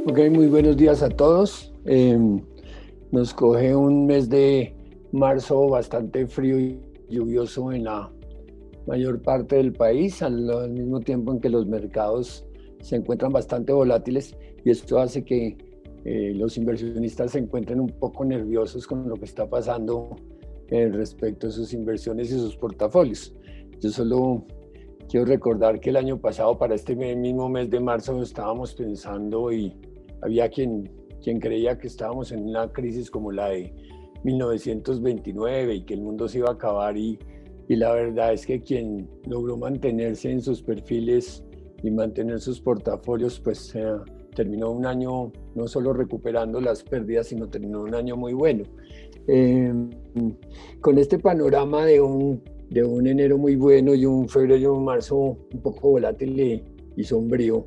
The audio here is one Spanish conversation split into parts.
Ok, muy buenos días a todos. Nos coge un mes de marzo bastante frío y lluvioso en la mayor parte del país, al mismo tiempo en que los mercados se encuentran bastante volátiles y esto hace que los inversionistas se encuentren un poco nerviosos con lo que está pasando respecto a sus inversiones y sus portafolios. Yo solo quiero recordar que el año pasado, para este mismo mes de marzo, estábamos pensando y había quien creía que estábamos en una crisis como la de 1929 y que el mundo se iba a acabar y la verdad es que quien logró mantenerse en sus perfiles y mantener sus portafolios, pues terminó un año no solo recuperando las pérdidas, sino terminó un año muy bueno. Eh, con este panorama de un enero muy bueno y un febrero y un marzo un poco volátil y sombrío,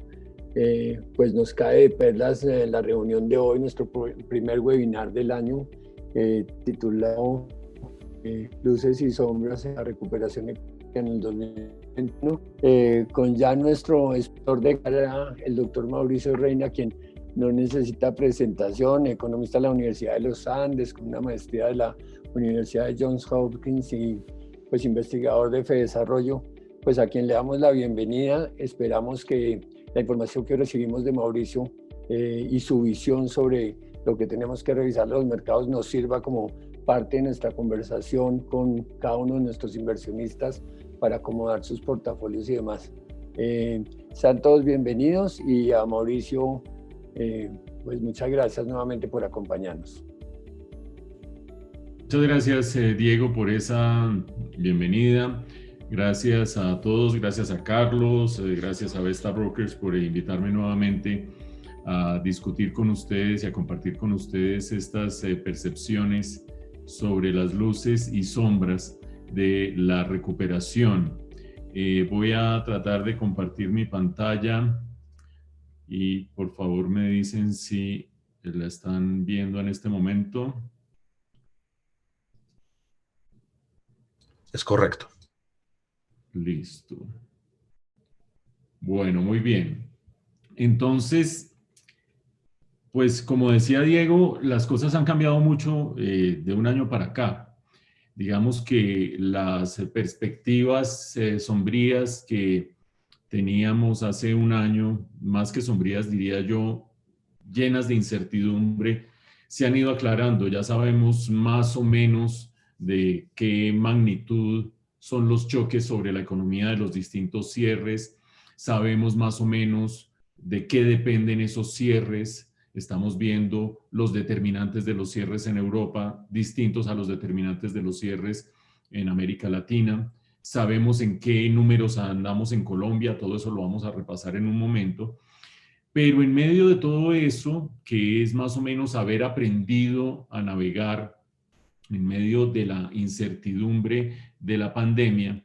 pues nos cae de perlas la reunión de hoy, nuestro primer webinar del año, titulado Luces y sombras en la recuperación en el 2021, con ya nuestro experto de cara, el doctor Mauricio Reina, quien no necesita presentación, economista de la Universidad de los Andes, con una maestría de la Universidad de Johns Hopkins y pues investigador de FEDesarrollo, pues a quien le damos la bienvenida. Esperamos que la información que recibimos de Mauricio y su visión sobre lo que tenemos que revisar los mercados nos sirva como parte de nuestra conversación con cada uno de nuestros inversionistas para acomodar sus portafolios y demás. Sean todos bienvenidos y a Mauricio, pues muchas gracias nuevamente por acompañarnos. Muchas gracias, Diego, por esa bienvenida. Gracias a todos, gracias a Carlos, gracias a Vesta Brokers por invitarme nuevamente a discutir con ustedes y a compartir con ustedes estas percepciones sobre las luces y sombras de la recuperación. Voy a tratar de compartir mi pantalla y por favor me dicen si la están viendo en este momento. Es correcto. Listo. Bueno, muy bien. Entonces, pues como decía Diego, las cosas han cambiado mucho de un año para acá. Digamos que las perspectivas sombrías que teníamos hace un año, más que sombrías diría yo, llenas de incertidumbre, se han ido aclarando. Ya sabemos más o menos de qué magnitud son los choques sobre la economía de los distintos cierres. Sabemos más o menos de qué dependen esos cierres. Estamos viendo los determinantes de los cierres en Europa, distintos a los determinantes de los cierres en América Latina. Sabemos en qué números andamos en Colombia, todo eso lo vamos a repasar en un momento. Pero en medio de todo eso, que es más o menos haber aprendido a navegar en medio de la incertidumbre de la pandemia,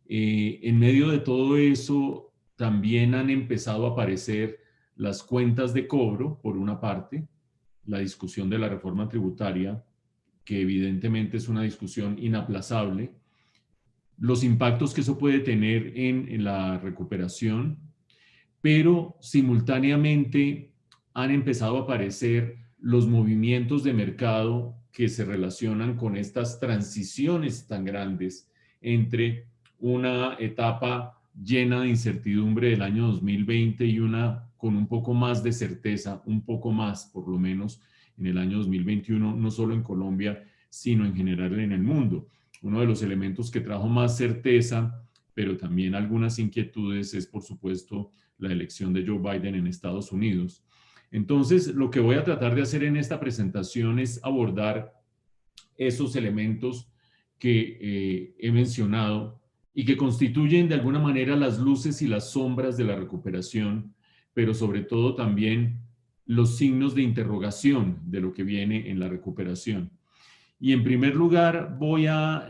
en medio de todo eso también han empezado a aparecer las cuentas de cobro, por una parte, la discusión de la reforma tributaria, que evidentemente es una discusión inaplazable, los impactos que eso puede tener en la recuperación, pero simultáneamente han empezado a aparecer los movimientos de mercado que se relacionan con estas transiciones tan grandes entre una etapa llena de incertidumbre del año 2020 y una con un poco más de certeza, un poco más por lo menos en el año 2021, no solo en Colombia, sino en general en el mundo. Uno de los elementos que trajo más certeza, pero también algunas inquietudes, es por supuesto la elección de Joe Biden en Estados Unidos. Entonces, lo que voy a tratar de hacer en esta presentación es abordar esos elementos que he mencionado y que constituyen de alguna manera las luces y las sombras de la recuperación, pero sobre todo también los signos de interrogación de lo que viene en la recuperación. Y en primer lugar voy a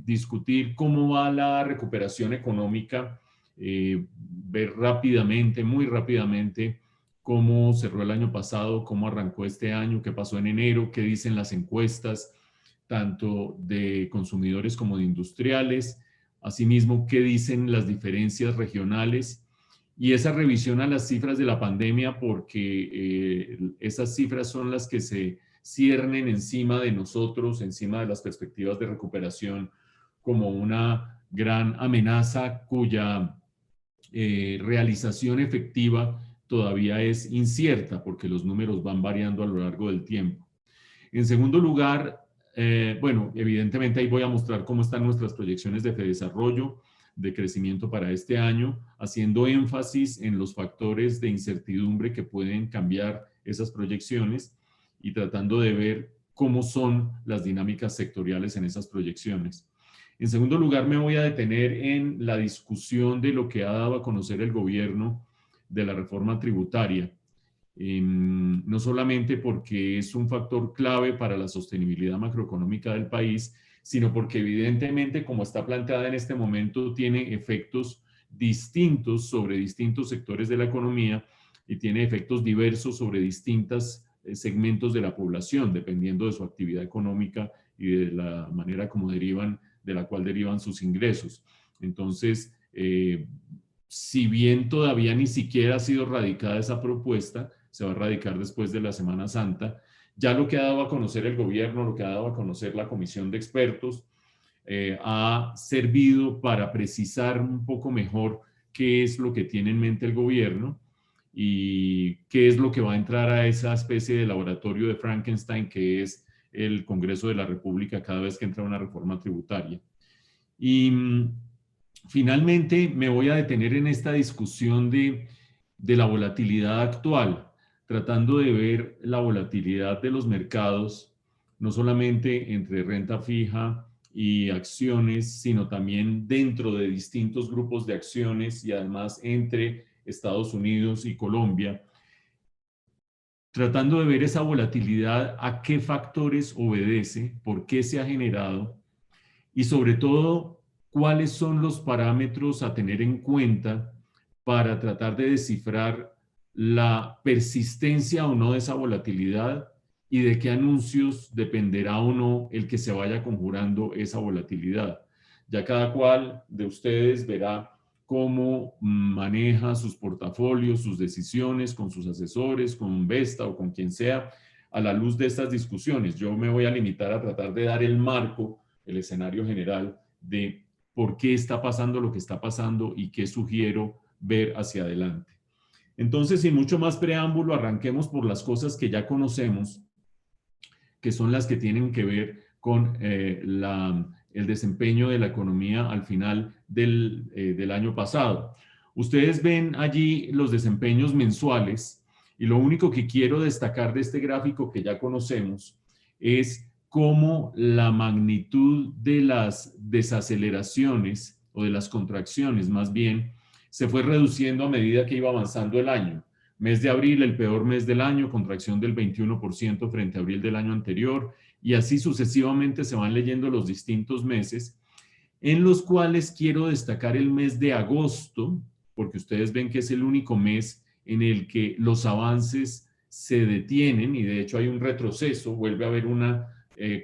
discutir cómo va la recuperación económica, ver rápidamente, muy rápidamente, cómo cerró el año pasado, cómo arrancó este año, qué pasó en enero, qué dicen las encuestas, tanto de consumidores como de industriales, asimismo qué dicen las diferencias regionales y esa revisión a las cifras de la pandemia, porque esas cifras son las que se ciernen encima de nosotros, encima de las perspectivas de recuperación, como una gran amenaza cuya realización efectiva todavía es incierta, porque los números van variando a lo largo del tiempo. En segundo lugar, bueno, evidentemente ahí voy a mostrar cómo están nuestras proyecciones de desarrollo, de crecimiento para este año, haciendo énfasis en los factores de incertidumbre que pueden cambiar esas proyecciones y tratando de ver cómo son las dinámicas sectoriales en esas proyecciones. En segundo lugar, me voy a detener en la discusión de lo que ha dado a conocer el gobierno de la reforma tributaria. No solamente porque es un factor clave para la sostenibilidad macroeconómica del país, sino porque evidentemente, como está planteada en este momento, tiene efectos distintos sobre distintos sectores de la economía y tiene efectos diversos sobre distintos segmentos de la población, dependiendo de su actividad económica y de la manera como de la cual derivan sus ingresos. Entonces, si bien todavía ni siquiera ha sido radicada esa propuesta, se va a radicar después de la Semana Santa, ya lo que ha dado a conocer el gobierno, lo que ha dado a conocer la comisión de expertos, ha servido para precisar un poco mejor qué es lo que tiene en mente el gobierno y qué es lo que va a entrar a esa especie de laboratorio de Frankenstein que es el Congreso de la República cada vez que entra una reforma tributaria. Y finalmente me voy a detener en esta discusión de la volatilidad actual, tratando de ver la volatilidad de los mercados, no solamente entre renta fija y acciones, sino también dentro de distintos grupos de acciones y además entre Estados Unidos y Colombia, tratando de ver esa volatilidad, a qué factores obedece, por qué se ha generado y sobre todo, cuáles son los parámetros a tener en cuenta para tratar de descifrar la persistencia o no de esa volatilidad y de qué anuncios dependerá o no el que se vaya conjurando esa volatilidad. Ya cada cual de ustedes verá cómo maneja sus portafolios, sus decisiones con sus asesores, con Vesta o con quien sea, a la luz de estas discusiones. Yo me voy a limitar a tratar de dar el marco, el escenario general de por qué está pasando lo que está pasando y qué sugiero ver hacia adelante. Entonces, sin mucho más preámbulo, arranquemos por las cosas que ya conocemos, que son las que tienen que ver con el desempeño de la economía al final del año pasado. Ustedes ven allí los desempeños mensuales y lo único que quiero destacar de este gráfico que ya conocemos es cómo la magnitud de las desaceleraciones o de las contracciones más bien se fue reduciendo a medida que iba avanzando el año. Mes de abril, el peor mes del año, contracción del 21% frente a abril del año anterior, y así sucesivamente se van leyendo los distintos meses, en los cuales quiero destacar el mes de agosto, porque ustedes ven que es el único mes en el que los avances se detienen y de hecho hay un retroceso, vuelve a haber una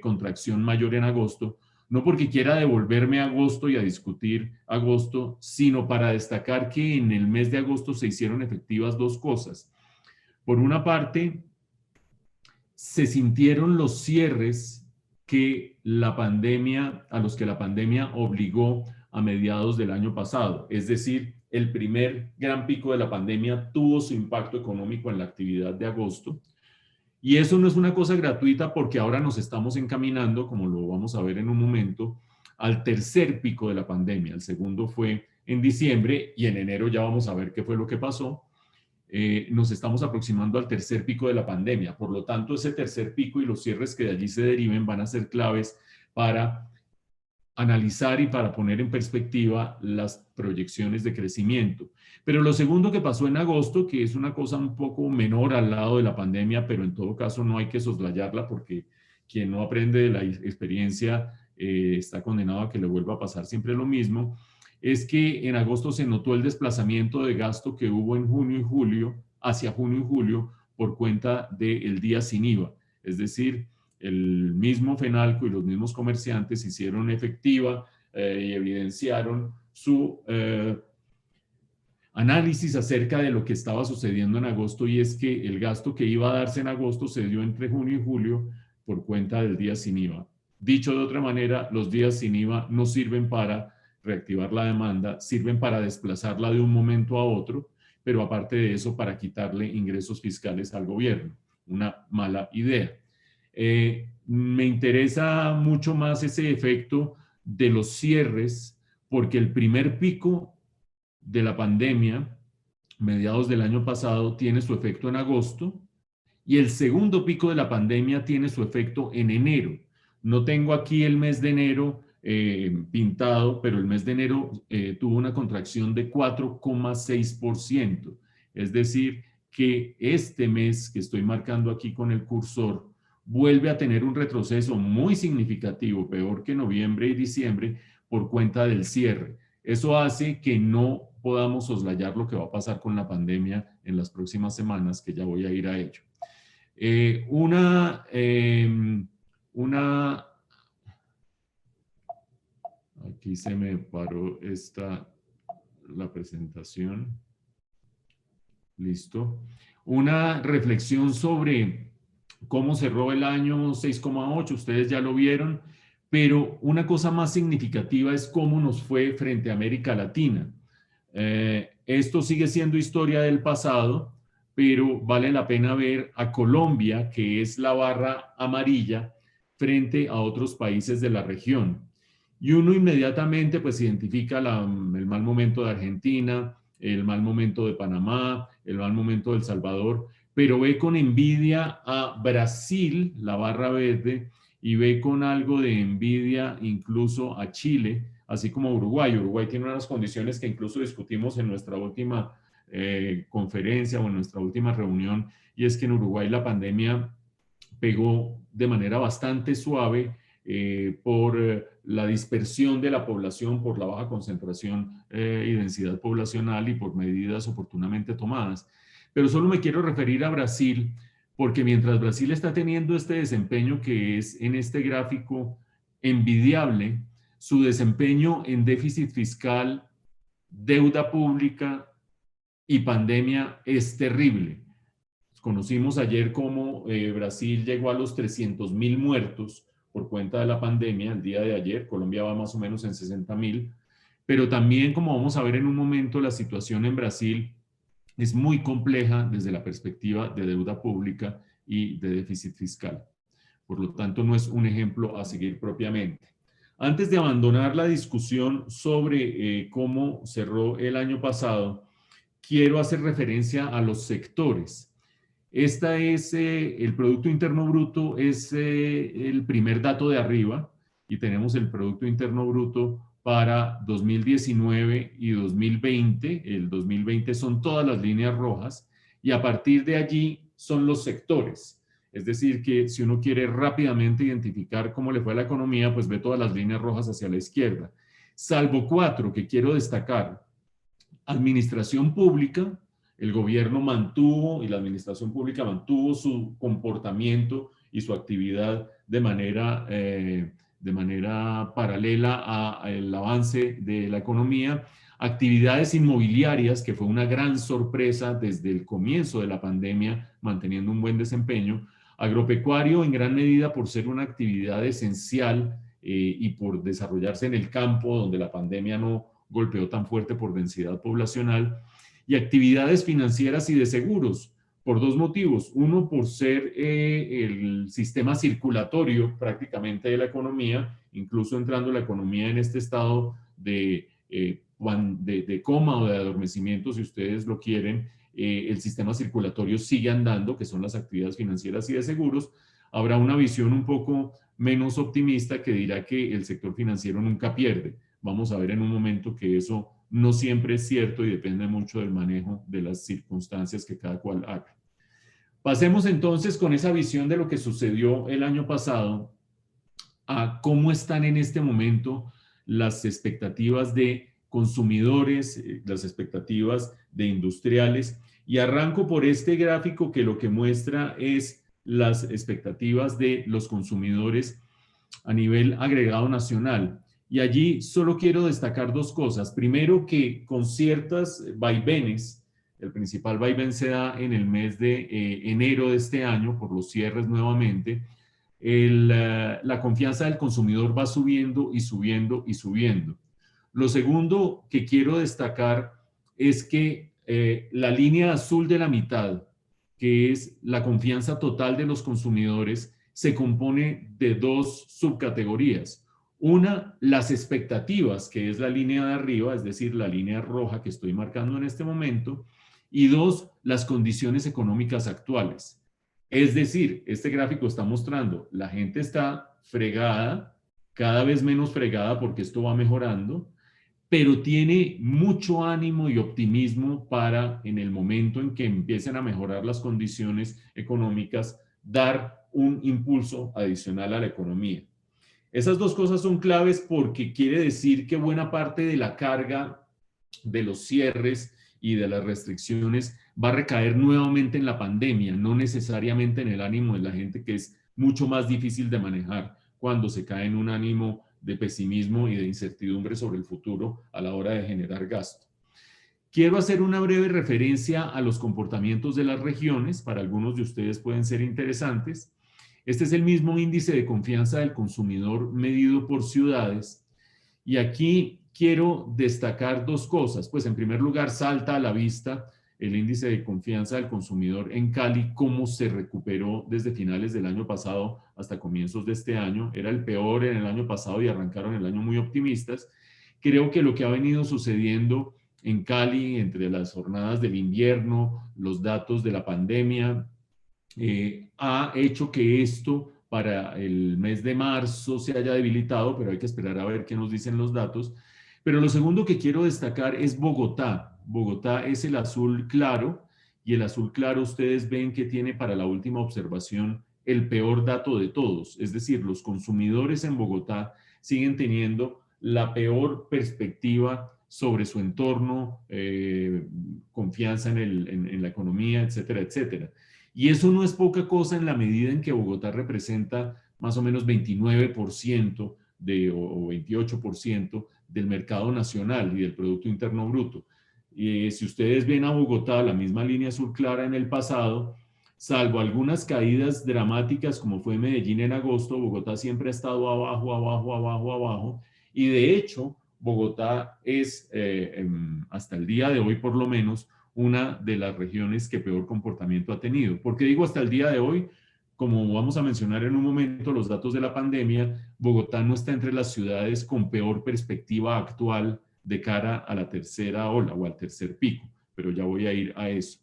contracción mayor en agosto, no porque quiera devolverme a agosto y a discutir agosto, sino para destacar que en el mes de agosto se hicieron efectivas dos cosas. Por una parte, se sintieron los cierres que la pandemia, a los que la pandemia obligó a mediados del año pasado. Es decir, el primer gran pico de la pandemia tuvo su impacto económico en la actividad de agosto. Y eso no es una cosa gratuita porque ahora nos estamos encaminando, como lo vamos a ver en un momento, al tercer pico de la pandemia. El segundo fue en diciembre y en enero ya vamos a ver qué fue lo que pasó. Nos estamos aproximando al tercer pico de la pandemia. Por lo tanto, ese tercer pico y los cierres que de allí se deriven van a ser claves para analizar y para poner en perspectiva las proyecciones de crecimiento. Pero lo segundo que pasó en agosto, que es una cosa un poco menor al lado de la pandemia, pero en todo caso no hay que soslayarla porque quien no aprende de la experiencia está condenado a que le vuelva a pasar siempre lo mismo, es que en agosto se notó el desplazamiento de gasto que hubo en junio y julio, hacia junio y julio, por cuenta del día sin IVA. Es decir, el mismo FENALCO y los mismos comerciantes hicieron efectiva y evidenciaron su análisis acerca de lo que estaba sucediendo en agosto, y es que el gasto que iba a darse en agosto se dio entre junio y julio por cuenta del día sin IVA. Dicho de otra manera, los días sin IVA no sirven para reactivar la demanda, sirven para desplazarla de un momento a otro, pero aparte de eso, para quitarle ingresos fiscales al gobierno. Una mala idea. Me interesa mucho más ese efecto de los cierres, porque el primer pico de la pandemia, mediados del año pasado, tiene su efecto en agosto, y el segundo pico de la pandemia tiene su efecto en enero. No tengo aquí el mes de enero pintado, pero el mes de enero tuvo una contracción de 4,6%. Es decir, que este mes que estoy marcando aquí con el cursor vuelve a tener un retroceso muy significativo, peor que noviembre y diciembre, por cuenta del cierre. Eso hace que no podamos soslayar lo que va a pasar con la pandemia en las próximas semanas, que ya voy a ir a ello. Aquí se me paró la presentación. Listo. Una reflexión sobre cómo cerró el año 6,8, ustedes ya lo vieron, pero una cosa más significativa es cómo nos fue frente a América Latina. Esto sigue siendo historia del pasado, pero vale la pena ver a Colombia, que es la barra amarilla, frente a otros países de la región. Y uno inmediatamente pues identifica el mal momento de Argentina, el mal momento de Panamá, el mal momento de El Salvador, pero ve con envidia a Brasil, la barra verde, y ve con algo de envidia incluso a Chile, así como Uruguay. Uruguay tiene unas condiciones que incluso discutimos en nuestra última conferencia o en nuestra última reunión, y es que en Uruguay la pandemia pegó de manera bastante suave por la dispersión de la población, por la baja concentración y densidad poblacional y por medidas oportunamente tomadas. Pero solo me quiero referir a Brasil, porque mientras Brasil está teniendo este desempeño que es en este gráfico envidiable, su desempeño en déficit fiscal, deuda pública y pandemia es terrible. Conocimos ayer cómo Brasil llegó a los 300.000 muertos por cuenta de la pandemia el día de ayer. Colombia va más o menos en 60.000. Pero también, como vamos a ver en un momento, la situación en Brasil es muy compleja desde la perspectiva de deuda pública y de déficit fiscal. Por lo tanto, no es un ejemplo a seguir propiamente. Antes de abandonar la discusión sobre cómo cerró el año pasado, quiero hacer referencia a los sectores. El Producto Interno Bruto es el primer dato de arriba, y tenemos el Producto Interno Bruto para 2019 y 2020. El 2020 son todas las líneas rojas, y a partir de allí son los sectores. Es decir, que si uno quiere rápidamente identificar cómo le fue a la economía, pues ve todas las líneas rojas hacia la izquierda. Salvo 4 que quiero destacar. Administración pública. El gobierno mantuvo y la administración pública mantuvo su comportamiento y su actividad de manera paralela al avance de la economía. Actividades inmobiliarias, que fue una gran sorpresa desde el comienzo de la pandemia, manteniendo un buen desempeño. Agropecuario, en gran medida por ser una actividad esencial y por desarrollarse en el campo, donde la pandemia no golpeó tan fuerte por densidad poblacional. Y actividades financieras y de seguros, por 2 motivos. Uno, por ser el sistema circulatorio prácticamente de la economía, incluso entrando la economía en este estado de coma o de adormecimiento, si ustedes lo quieren, el sistema circulatorio sigue andando, que son las actividades financieras y de seguros. Habrá una visión un poco menos optimista que dirá que el sector financiero nunca pierde. Vamos a ver en un momento que eso no siempre es cierto y depende mucho del manejo de las circunstancias que cada cual haga. Pasemos entonces con esa visión de lo que sucedió el año pasado a cómo están en este momento las expectativas de consumidores, las expectativas de industriales, y arranco por este gráfico que lo que muestra es las expectativas de los consumidores a nivel agregado nacional. Y allí solo quiero destacar dos cosas. Primero, que con ciertas vaivenes, el principal vaivén se da en el mes de enero de este año por los cierres nuevamente, la confianza del consumidor va subiendo y subiendo y subiendo. Lo segundo que quiero destacar es que la línea azul de la mitad, que es la confianza total de los consumidores, se compone de dos subcategorías. Una, las expectativas, que es la línea de arriba, es decir, la línea roja que estoy marcando en este momento. Y dos, las condiciones económicas actuales. Es decir, este gráfico está mostrando, la gente está fregada, cada vez menos fregada porque esto va mejorando, pero tiene mucho ánimo y optimismo para, en el momento en que empiecen a mejorar las condiciones económicas, dar un impulso adicional a la economía. Esas dos cosas son claves porque quiere decir que buena parte de la carga de los cierres y de las restricciones va a recaer nuevamente en la pandemia, no necesariamente en el ánimo de la gente, que es mucho más difícil de manejar cuando se cae en un ánimo de pesimismo y de incertidumbre sobre el futuro a la hora de generar gasto. Quiero hacer una breve referencia a los comportamientos de las regiones, para algunos de ustedes pueden ser interesantes. Este es el mismo índice de confianza del consumidor medido por ciudades, y aquí quiero destacar dos cosas. Pues en primer lugar, salta a la vista el índice de confianza del consumidor en Cali, cómo se recuperó desde finales del año pasado hasta comienzos de este año. Era el peor en el año pasado y arrancaron el año muy optimistas. Creo que lo que ha venido sucediendo en Cali entre las jornadas del invierno, los datos de la pandemia, ha hecho que esto para el mes de marzo se haya debilitado, pero hay que esperar a ver qué nos dicen los datos. Pero lo segundo que quiero destacar es Bogotá. Bogotá es el azul claro, y el azul claro ustedes ven que tiene para la última observación el peor dato de todos. Es decir, los consumidores en Bogotá siguen teniendo la peor perspectiva sobre su entorno, confianza en la economía, etcétera, etcétera. Y eso no es poca cosa en la medida en que Bogotá representa más o menos 29% o 28% del mercado nacional y del Producto Interno Bruto. Y si ustedes ven a Bogotá, la misma línea azul clara en el pasado, salvo algunas caídas dramáticas como fue Medellín en agosto, Bogotá siempre ha estado abajo, abajo, abajo, abajo. Y de hecho, Bogotá es, hasta el día de hoy por lo menos, una de las regiones que peor comportamiento ha tenido. ¿Por qué digo hasta el día de hoy? Como vamos a mencionar en un momento los datos de la pandemia, Bogotá no está entre las ciudades con peor perspectiva actual de cara a la tercera ola o al tercer pico, pero ya voy a ir a eso.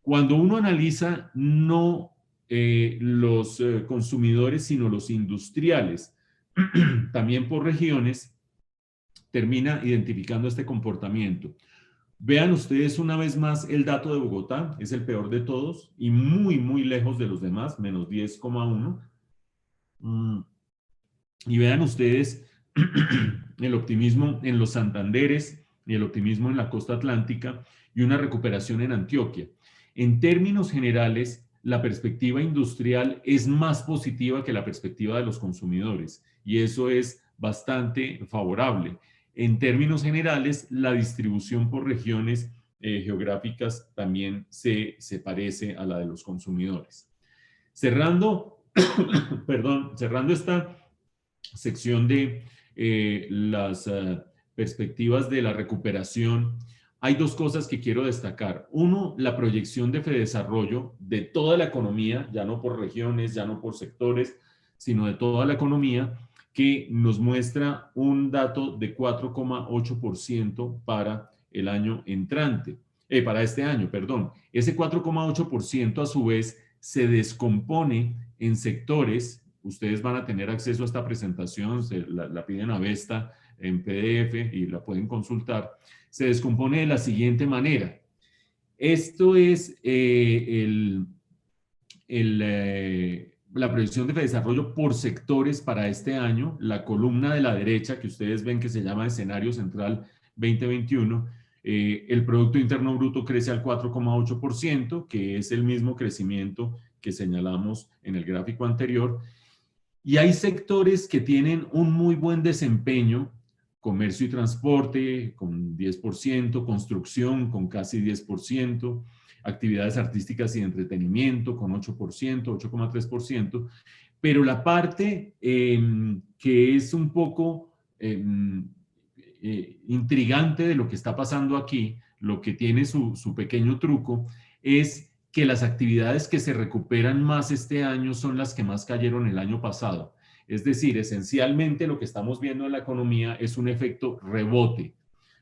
Cuando uno analiza no los consumidores, sino los industriales, también por regiones, termina identificando este comportamiento. Vean ustedes una vez más el dato de Bogotá, es el peor de todos y muy, muy lejos de los demás, menos 10,1. Y vean ustedes el optimismo en los Santanderes y el optimismo en la costa atlántica y una recuperación en Antioquia. En términos generales, la perspectiva industrial es más positiva que la perspectiva de los consumidores y eso es bastante favorable. En términos generales, la distribución por regiones geográficas también se parece a la de los consumidores. Cerrando, perdón, cerrando esta sección de las perspectivas de la recuperación, hay dos cosas que quiero destacar. Uno, la proyección de Fedesarrollo de toda la economía, ya no por regiones, ya no por sectores, sino de toda la economía, que nos muestra un dato de 4,8% para el año entrante, para este año, perdón. Ese 4,8% a su vez se descompone en sectores. Ustedes van a tener acceso a esta presentación, la piden a Vesta en PDF y la pueden consultar. Se descompone de la siguiente manera. Esto es la proyección de desarrollo por sectores para este año. La columna de la derecha que ustedes ven que se llama Escenario Central 2021, el Producto Interno Bruto crece al 4,8%, que es el mismo crecimiento que señalamos en el gráfico anterior. Y hay sectores que tienen un muy buen desempeño, comercio y transporte con 10%, construcción con casi 10%, actividades artísticas y entretenimiento con 8%, 8,3%, pero la parte que es un poco intrigante de lo que está pasando aquí, lo que tiene su pequeño truco, es que las actividades que se recuperan más este año son las que más cayeron el año pasado. Es decir, esencialmente lo que estamos viendo en la economía es un efecto rebote.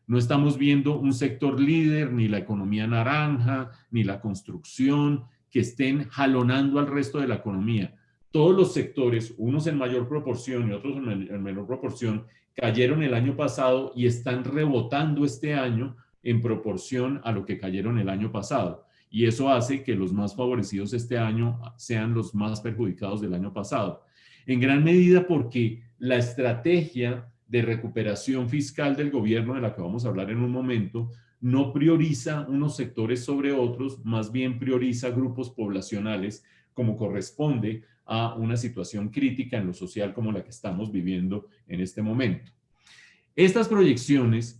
No estamos viendo un sector líder, ni la economía naranja, ni la construcción, que estén jalonando al resto de la economía. Todos los sectores, unos en mayor proporción y otros en menor proporción, cayeron el año pasado y están rebotando este año en proporción a lo que cayeron el año pasado. Y eso hace que los más favorecidos este año sean los más perjudicados del año pasado. En gran medida porque la estrategia de recuperación fiscal del gobierno, de la que vamos a hablar en un momento, no prioriza unos sectores sobre otros, más bien prioriza grupos poblacionales, como corresponde a una situación crítica en lo social como la que estamos viviendo en este momento. Estas proyecciones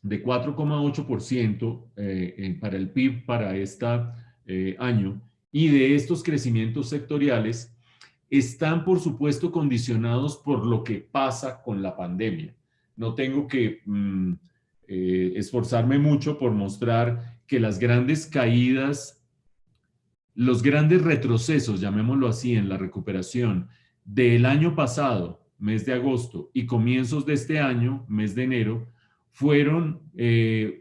de 4,8% para el PIB para este año y de estos crecimientos sectoriales están, por supuesto, condicionados por lo que pasa con la pandemia. No tengo que esforzarme mucho por mostrar que las grandes caídas, los grandes retrocesos, llamémoslo así, en la recuperación del año pasado, mes de agosto, y comienzos de este año, mes de enero, fueron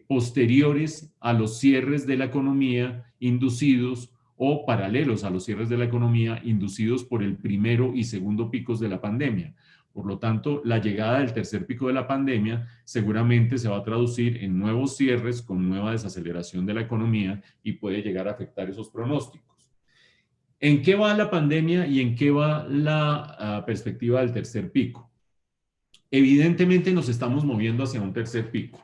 posteriores a los cierres de la economía inducidos o paralelos a los cierres de la economía inducidos por el primero y segundo picos de la pandemia. Por lo tanto, la llegada del tercer pico de la pandemia seguramente se va a traducir en nuevos cierres con nueva desaceleración de la economía y puede llegar a afectar esos pronósticos. ¿En qué va la pandemia y en qué va la perspectiva del tercer pico? Evidentemente nos estamos moviendo hacia un tercer pico.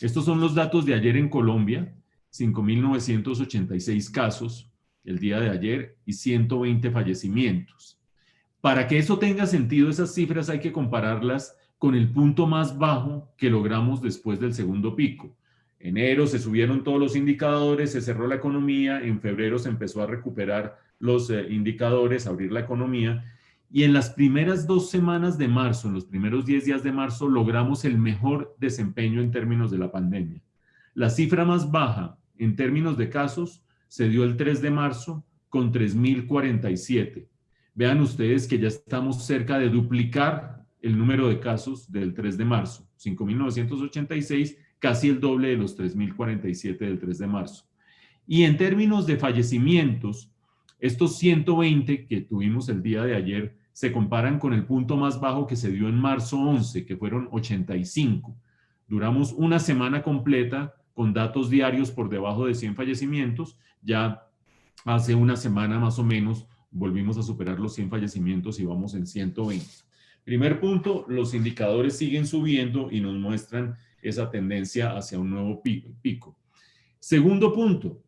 Estos son los datos de ayer en Colombia, 5.986 casos el día de ayer y 120 fallecimientos. Para que eso tenga sentido, esas cifras hay que compararlas con el punto más bajo que logramos después del segundo pico. En enero se subieron todos los indicadores, se cerró la economía, en febrero se empezó a recuperar los indicadores, a abrir la economía, y en las primeras 2 semanas de marzo, en los primeros 10 días de marzo, logramos el mejor desempeño en términos de la pandemia. La cifra más baja en términos de casos se dio el 3 de marzo con 3.047. Vean ustedes que ya estamos cerca de duplicar el número de casos del 3 de marzo, 5.986, casi el doble de los 3.047 del 3 de marzo. Y en términos de fallecimientos, estos 120 que tuvimos el día de ayer se comparan con el punto más bajo que se dio en marzo 11, que fueron 85. Duramos una semana completa con datos diarios por debajo de 100 fallecimientos. Ya hace una semana más o menos volvimos a superar los 100 fallecimientos y vamos en 120. Primer punto, los indicadores siguen subiendo y nos muestran esa tendencia hacia un nuevo pico. Segundo punto,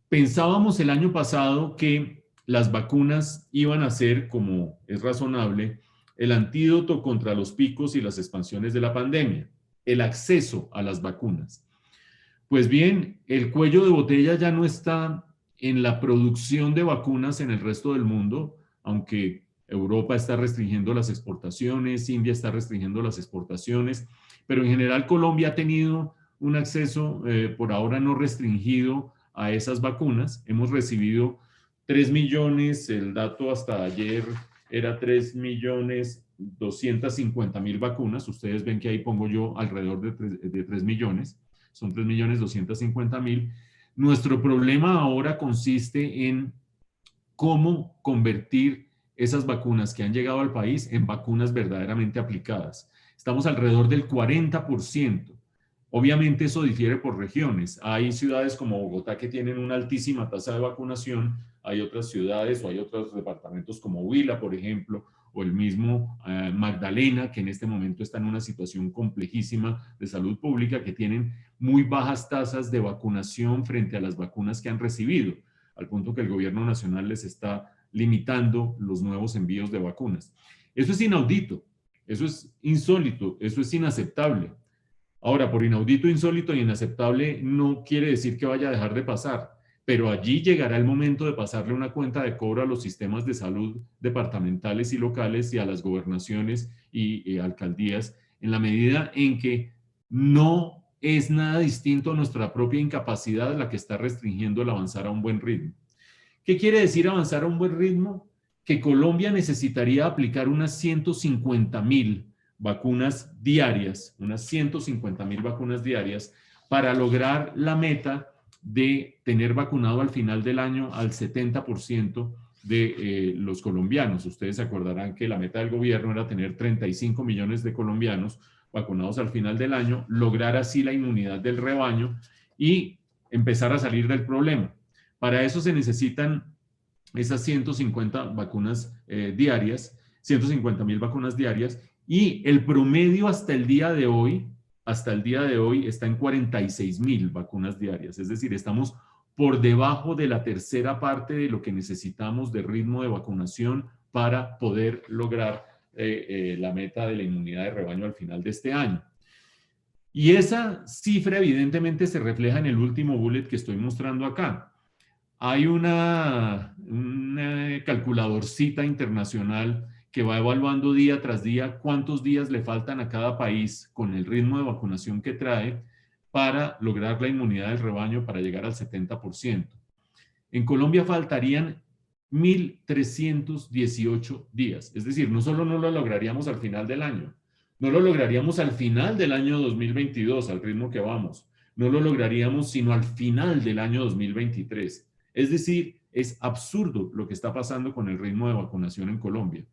pensábamos el año pasado que las vacunas iban a ser, como es razonable, el antídoto contra los picos y las expansiones de la pandemia, el acceso a las vacunas. Pues bien, el cuello de botella ya no está en la producción de vacunas en el resto del mundo, aunque Europa está restringiendo las exportaciones, India está restringiendo las exportaciones, pero en general Colombia ha tenido un acceso por ahora no restringido a esas vacunas. Hemos recibido 3 millones, el dato hasta ayer era 3.250.000 vacunas. Ustedes ven que ahí pongo yo alrededor de 3 millones, son 3.250.000. Nuestro problema ahora consiste en cómo convertir esas vacunas que han llegado al país en vacunas verdaderamente aplicadas. Estamos alrededor del 40%. Obviamente eso difiere por regiones. Hay ciudades como Bogotá que tienen una altísima tasa de vacunación, hay otras ciudades o hay otros departamentos como Huila, por ejemplo, o el mismo Magdalena, que en este momento está en una situación complejísima de salud pública, que tienen muy bajas tasas de vacunación frente a las vacunas que han recibido, al punto que el gobierno nacional les está limitando los nuevos envíos de vacunas. Eso es inaudito, eso es insólito, eso es inaceptable. Ahora, por inaudito, insólito e inaceptable no quiere decir que vaya a dejar de pasar, pero allí llegará el momento de pasarle una cuenta de cobro a los sistemas de salud departamentales y locales y a las gobernaciones y alcaldías, en la medida en que no es nada distinto a nuestra propia incapacidad la que está restringiendo el avanzar a un buen ritmo. ¿Qué quiere decir avanzar a un buen ritmo? Que Colombia necesitaría aplicar unas 150.000 vacunas diarias, unas 150.000 vacunas diarias para lograr la meta de tener vacunado al final del año al 70% de los colombianos. Ustedes se acordarán que la meta del gobierno era tener 35 millones de colombianos vacunados al final del año, lograr así la inmunidad del rebaño y empezar a salir del problema. Para eso se necesitan esas 150 vacunas diarias, 150.000 vacunas diarias, y el promedio hasta el día de hoy está en 46.000 vacunas diarias. Es decir, estamos por debajo de la tercera parte de lo que necesitamos de ritmo de vacunación para poder lograr la meta de la inmunidad de rebaño al final de este año. Y esa cifra evidentemente se refleja en el último bullet que estoy mostrando acá. Hay una calculadorcita internacional que va evaluando día tras día cuántos días le faltan a cada país con el ritmo de vacunación que trae para lograr la inmunidad del rebaño para llegar al 70%. En Colombia faltarían 1.318 días. Es decir, no solo no lo lograríamos al final del año, no lo lograríamos al final del año 2022, al ritmo que vamos. No lo lograríamos sino al final del año 2023. Es decir, es absurdo lo que está pasando con el ritmo de vacunación en Colombia.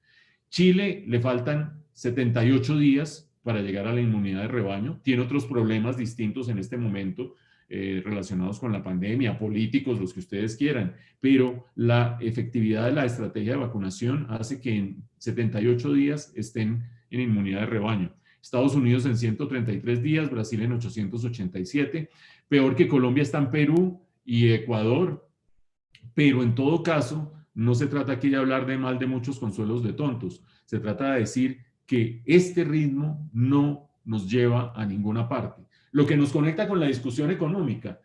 Chile le faltan 78 días para llegar a la inmunidad de rebaño. Tiene otros problemas distintos en este momento relacionados con la pandemia, políticos, los que ustedes quieran, pero la efectividad de la estrategia de vacunación hace que en 78 días estén en inmunidad de rebaño. Estados Unidos en 133 días, Brasil en 887, peor que Colombia están Perú y Ecuador, pero en todo caso, no se trata aquí de hablar de mal de muchos consuelos de tontos, se trata de decir que este ritmo no nos lleva a ninguna parte. Lo que nos conecta con la discusión económica,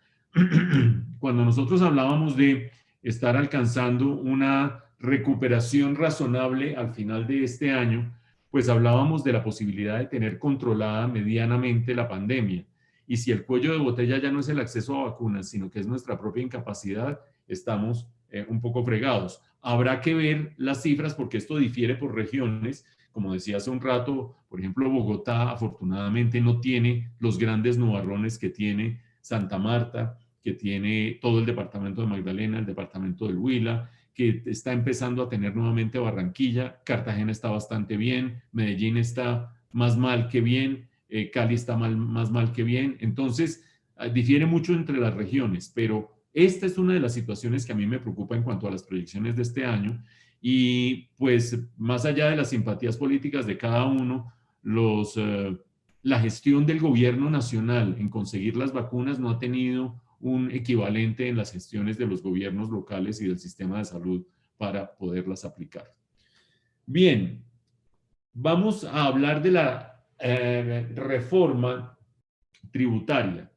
cuando nosotros hablábamos de estar alcanzando una recuperación razonable al final de este año, pues hablábamos de la posibilidad de tener controlada medianamente la pandemia. Y si el cuello de botella ya no es el acceso a vacunas, sino que es nuestra propia incapacidad, estamos un poco fregados. Habrá que ver las cifras porque esto difiere por regiones. Como decía hace un rato, por ejemplo, Bogotá afortunadamente no tiene los grandes nubarrones que tiene Santa Marta, que tiene todo el departamento de Magdalena, el departamento del Huila, que está empezando a tener nuevamente Barranquilla. Cartagena está bastante bien, Medellín está más mal que bien, Cali está más mal que bien. Entonces, difiere mucho entre las regiones, pero esta es una de las situaciones que a mí me preocupa en cuanto a las proyecciones de este año. Y pues más allá de las simpatías políticas de cada uno, la gestión del gobierno nacional en conseguir las vacunas no ha tenido un equivalente en las gestiones de los gobiernos locales y del sistema de salud para poderlas aplicar. Bien, vamos a hablar de la reforma tributaria,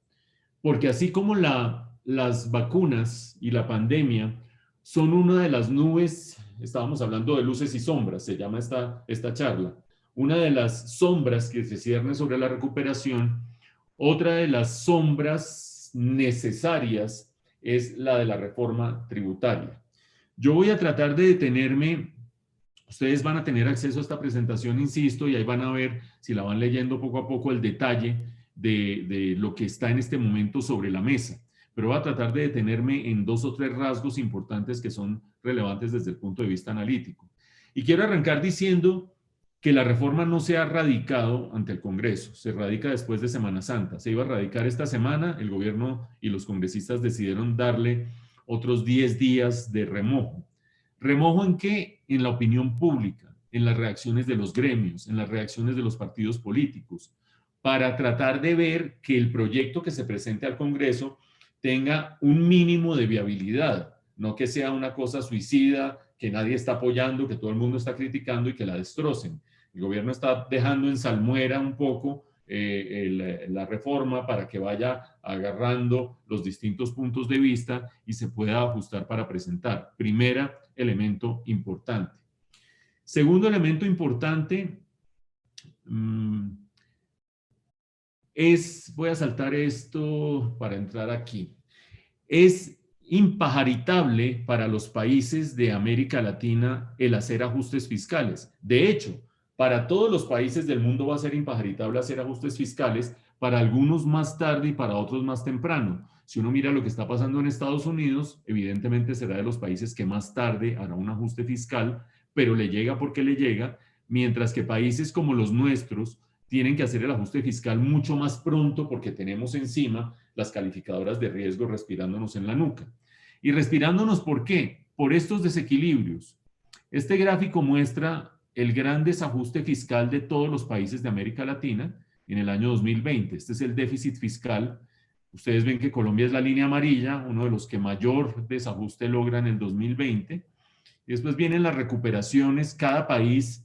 porque así como las vacunas y la pandemia son una de las nubes, estábamos hablando de luces y sombras, se llama esta charla, una de las sombras que se cierne sobre la recuperación, otra de las sombras necesarias es la de la reforma tributaria. Yo voy a tratar de detenerme, ustedes van a tener acceso a esta presentación, insisto, y ahí van a ver, si la van leyendo poco a poco, el detalle de lo que está en este momento sobre la mesa. Pero voy a tratar de detenerme en 2 o 3 rasgos importantes que son relevantes desde el punto de vista analítico. Y quiero arrancar diciendo que la reforma no se ha radicado ante el Congreso, se radica después de Semana Santa. Se iba a radicar esta semana, el gobierno y los congresistas decidieron darle otros 10 días de remojo. ¿Remojo en qué? En la opinión pública, en las reacciones de los gremios, en las reacciones de los partidos políticos, para tratar de ver que el proyecto que se presente al Congreso tenga un mínimo de viabilidad, no que sea una cosa suicida que nadie está apoyando, que todo el mundo está criticando y que la destrocen. El gobierno está dejando en salmuera un poco la reforma para que vaya agarrando los distintos puntos de vista y se pueda ajustar para presentar. Primer elemento importante. Segundo elemento importante voy a saltar esto para entrar aquí, es impajaritable para los países de América Latina el hacer ajustes fiscales. De hecho, para todos los países del mundo va a ser impajaritable hacer ajustes fiscales, para algunos más tarde y para otros más temprano. Si uno mira lo que está pasando en Estados Unidos, evidentemente será de los países que más tarde hará un ajuste fiscal, pero le llega porque le llega, mientras que países como los nuestros tienen que hacer el ajuste fiscal mucho más pronto porque tenemos encima las calificadoras de riesgo respirándonos en la nuca. Y respirándonos, ¿por qué? Por estos desequilibrios. Este gráfico muestra el gran desajuste fiscal de todos los países de América Latina en el año 2020. Este es el déficit fiscal. Ustedes ven que Colombia es la línea amarilla, uno de los que mayor desajuste logra en el 2020. Y después vienen las recuperaciones. Cada país,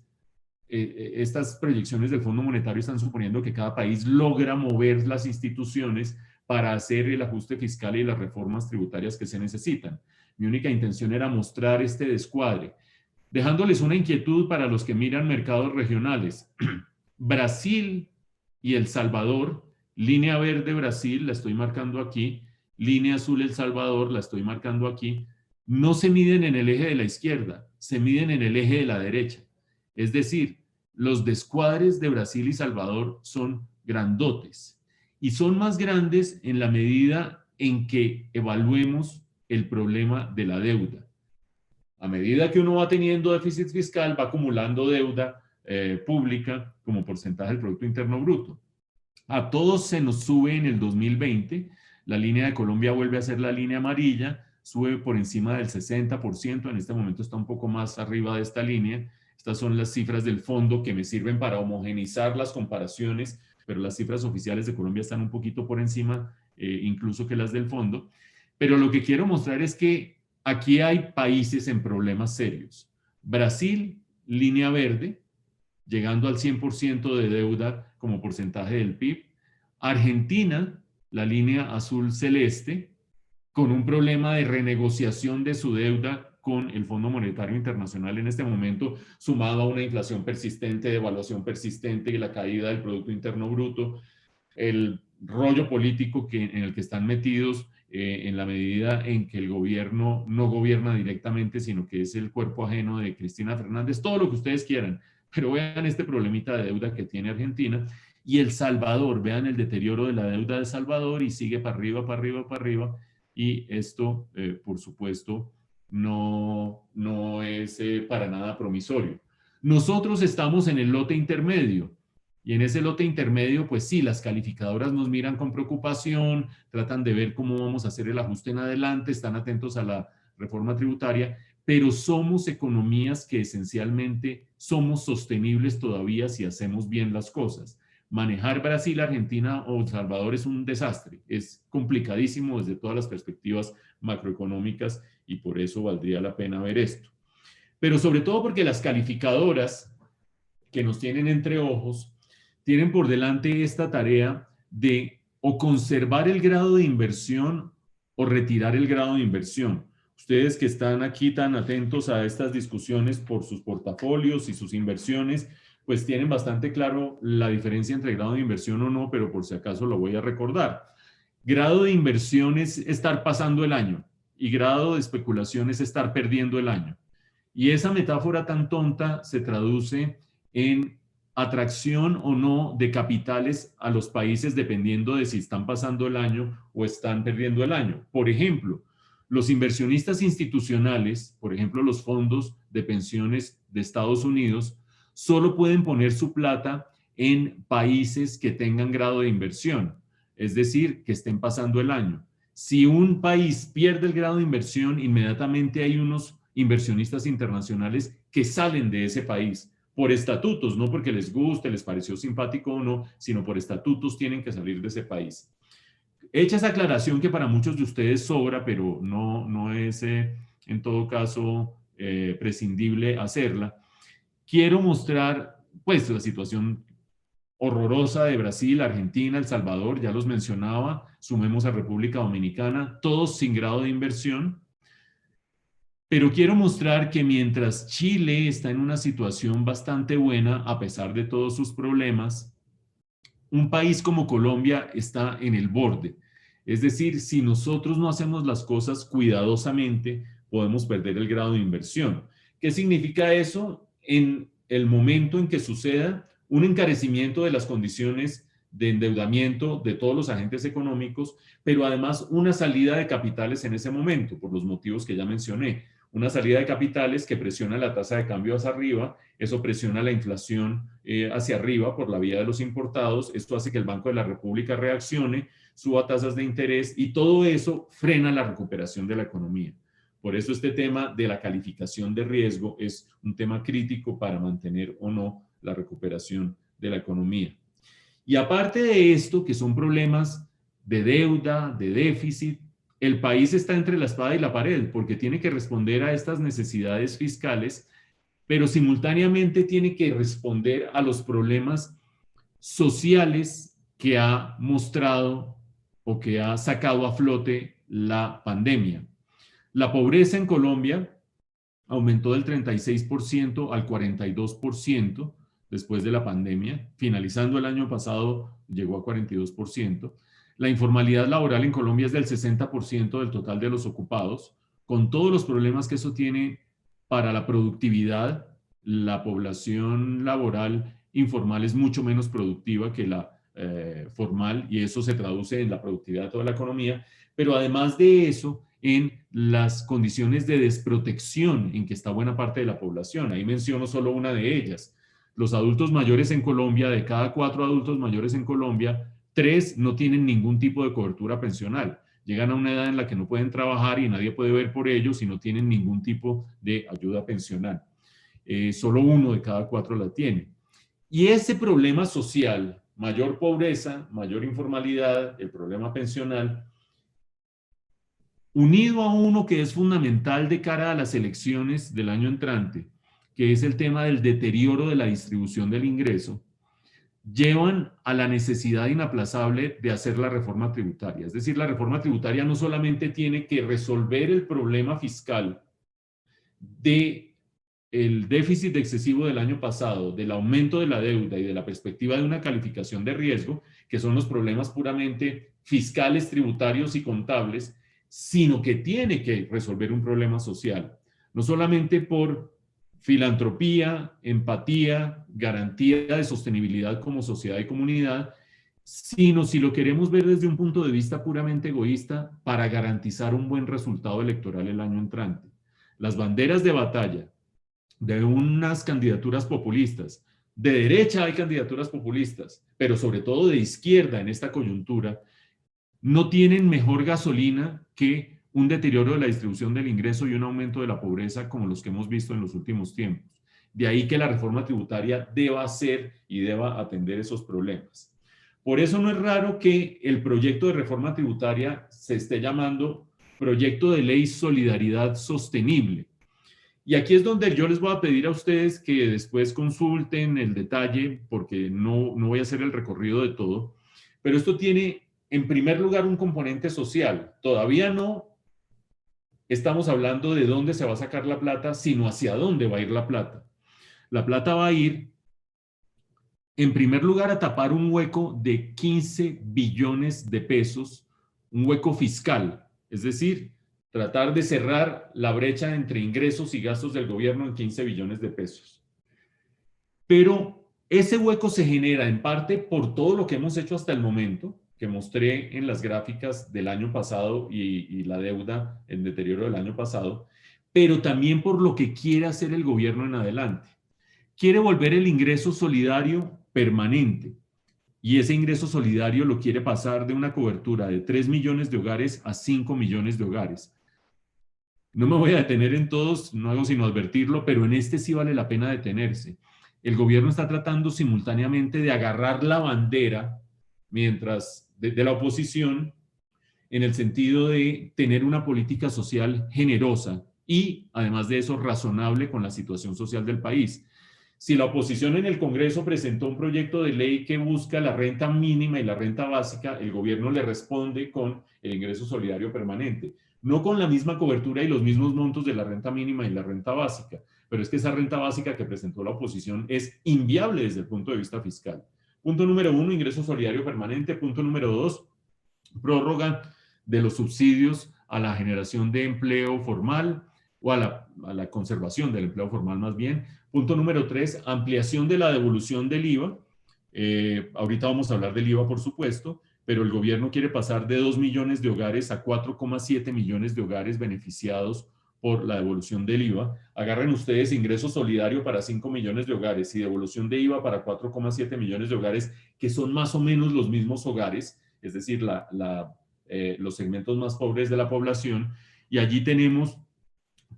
estas proyecciones del Fondo Monetario están suponiendo que cada país logra mover las instituciones para hacer el ajuste fiscal y las reformas tributarias que se necesitan. Mi única intención era mostrar este descuadre, dejándoles una inquietud para los que miran mercados regionales. Brasil y El Salvador, línea verde Brasil, la estoy marcando aquí, línea azul El Salvador, la estoy marcando aquí, no se miden en el eje de la izquierda, se miden en el eje de la derecha. Es decir, los descuadres de Brasil y Salvador son grandotes y son más grandes en la medida en que evaluemos el problema de la deuda. A medida que uno va teniendo déficit fiscal, va acumulando deuda pública como porcentaje del Producto Interno Bruto. A todos se nos sube en el 2020, la línea de Colombia vuelve a ser la línea amarilla, sube por encima del 60%, en este momento está un poco más arriba de esta línea. Estas son las cifras del fondo que me sirven para homogenizar las comparaciones, pero las cifras oficiales de Colombia están un poquito por encima, incluso que las del fondo. Pero lo que quiero mostrar es que aquí hay países en problemas serios. Brasil, línea verde, llegando al 100% de deuda como porcentaje del PIB. Argentina, la línea azul celeste, con un problema de renegociación de su deuda con el Fondo Monetario Internacional en este momento, sumado a una inflación persistente, devaluación persistente y la caída del Producto Interno Bruto, el rollo político en el que están metidos en la medida en que el gobierno no gobierna directamente, sino que es el cuerpo ajeno de Cristina Fernández, todo lo que ustedes quieran, pero vean este problemita de deuda que tiene Argentina. Y El Salvador, vean el deterioro de la deuda de El Salvador y sigue para arriba, para arriba, para arriba, y esto, por supuesto, no es para nada promisorio. Nosotros estamos en el lote intermedio, y en ese lote intermedio, pues sí, las calificadoras nos miran con preocupación, tratan de ver cómo vamos a hacer el ajuste en adelante, están atentos a la reforma tributaria, pero somos economías que esencialmente somos sostenibles todavía si hacemos bien las cosas. Manejar Brasil, Argentina o El Salvador es un desastre, es complicadísimo desde todas las perspectivas macroeconómicas y por eso valdría la pena ver esto. Pero sobre todo porque las calificadoras que nos tienen entre ojos tienen por delante esta tarea de o conservar el grado de inversión o retirar el grado de inversión. Ustedes que están aquí tan atentos a estas discusiones por sus portafolios y sus inversiones, pues tienen bastante claro la diferencia entre grado de inversión o no, pero por si acaso lo voy a recordar. Grado de inversión es estar pasando el año y grado de especulación es estar perdiendo el año. Y esa metáfora tan tonta se traduce en atracción o no de capitales a los países dependiendo de si están pasando el año o están perdiendo el año. Por ejemplo, los inversionistas institucionales, por ejemplo, los fondos de pensiones de Estados Unidos, solo pueden poner su plata en países que tengan grado de inversión, es decir, que estén pasando el año. Si un país pierde el grado de inversión, inmediatamente hay unos inversionistas internacionales que salen de ese país por estatutos, no porque les guste, les pareció simpático o no, sino por estatutos tienen que salir de ese país. Hecha esa aclaración que para muchos de ustedes sobra, pero no es en todo caso prescindible hacerla. Quiero mostrar pues la situación horrorosa de Brasil, Argentina, El Salvador, ya los mencionaba, sumemos a República Dominicana, todos sin grado de inversión. Pero quiero mostrar que mientras Chile está en una situación bastante buena, a pesar de todos sus problemas, un país como Colombia está en el borde. Es decir, si nosotros no hacemos las cosas cuidadosamente, podemos perder el grado de inversión. ¿Qué significa eso? En el momento en que suceda un encarecimiento de las condiciones de endeudamiento de todos los agentes económicos, pero además una salida de capitales en ese momento, por los motivos que ya mencioné. Una salida de capitales que presiona la tasa de cambio hacia arriba, eso presiona la inflación hacia arriba por la vía de los importados, esto hace que el Banco de la República reaccione, suba tasas de interés y todo eso frena la recuperación de la economía. Por eso este tema de la calificación de riesgo es un tema crítico para mantener o no la recuperación de la economía. Y aparte de esto, que son problemas de deuda, de déficit, el país está entre la espada y la pared porque tiene que responder a estas necesidades fiscales, pero simultáneamente tiene que responder a los problemas sociales que ha mostrado o que ha sacado a flote la pandemia. La pobreza en Colombia aumentó del 36% al 42% después de la pandemia. Finalizando el año pasado, llegó a 42%. La informalidad laboral en Colombia es del 60% del total de los ocupados, con todos los problemas que eso tiene para la productividad. La población laboral informal es mucho menos productiva que la formal y eso se traduce en la productividad de toda la economía, pero además de eso, en las condiciones de desprotección en que está buena parte de la población. Ahí menciono solo una de ellas. Los adultos mayores en Colombia, de cada 4 adultos mayores en Colombia, 3 no tienen ningún tipo de cobertura pensional. Llegan a una edad en la que no pueden trabajar y nadie puede ver por ellos y no tienen ningún tipo de ayuda pensional. Solo 1 de cada 4 la tiene. Y ese problema social, mayor pobreza, mayor informalidad, el problema pensional, unido a uno que es fundamental de cara a las elecciones del año entrante, que es el tema del deterioro de la distribución del ingreso, llevan a la necesidad inaplazable de hacer la reforma tributaria. Es decir, la reforma tributaria no solamente tiene que resolver el problema fiscal del déficit excesivo del año pasado, del aumento de la deuda y de la perspectiva de una calificación de riesgo, que son los problemas puramente fiscales, tributarios y contables, sino que tiene que resolver un problema social, no solamente por filantropía, empatía, garantía de sostenibilidad como sociedad y comunidad, sino si lo queremos ver desde un punto de vista puramente egoísta, para garantizar un buen resultado electoral el año entrante. Las banderas de batalla de unas candidaturas populistas, de derecha hay candidaturas populistas, pero sobre todo de izquierda en esta coyuntura, no tienen mejor gasolina que un deterioro de la distribución del ingreso y un aumento de la pobreza como los que hemos visto en los últimos tiempos. De ahí que la reforma tributaria deba hacer y deba atender esos problemas. Por eso no es raro que el proyecto de reforma tributaria se esté llamando Proyecto de Ley Solidaridad Sostenible. Y aquí es donde yo les voy a pedir a ustedes que después consulten el detalle, porque no voy a hacer el recorrido de todo, pero esto tiene en primer lugar un componente social. Todavía no estamos hablando de dónde se va a sacar la plata, sino hacia dónde va a ir la plata. La plata va a ir, en primer lugar, a tapar un hueco de 15 billones de pesos, un hueco fiscal, es decir, tratar de cerrar la brecha entre ingresos y gastos del gobierno en 15 billones de pesos. Pero ese hueco se genera en parte por todo lo que hemos hecho hasta el momento, que mostré en las gráficas del año pasado y la deuda, el deterioro del año pasado, pero también por lo que quiere hacer el gobierno en adelante. Quiere volver el ingreso solidario permanente y ese ingreso solidario lo quiere pasar de una cobertura de 3 millones de hogares a 5 millones de hogares. No me voy a detener en todos, no hago sino advertirlo, pero en este sí vale la pena detenerse. El gobierno está tratando simultáneamente de agarrar la bandera mientras de la oposición en el sentido de tener una política social generosa y, además de eso, razonable con la situación social del país. Si la oposición en el Congreso presentó un proyecto de ley que busca la renta mínima y la renta básica, el gobierno le responde con el ingreso solidario permanente. No con la misma cobertura y los mismos montos de la renta mínima y la renta básica, pero es que esa renta básica que presentó la oposición es inviable desde el punto de vista fiscal. Punto número 1, ingreso solidario permanente. Punto número 2, prórroga de los subsidios a la generación de empleo formal o a la conservación del empleo formal más bien. Punto número 3, ampliación de la devolución del IVA. Ahorita vamos a hablar del IVA, por supuesto, pero el gobierno quiere pasar de 2 millones de hogares a 4,7 millones de hogares beneficiados por la devolución del IVA. Agarren ustedes ingreso solidario para 5 millones de hogares y devolución de IVA para 4,7 millones de hogares, que son más o menos los mismos hogares, es decir, los segmentos más pobres de la población, y allí tenemos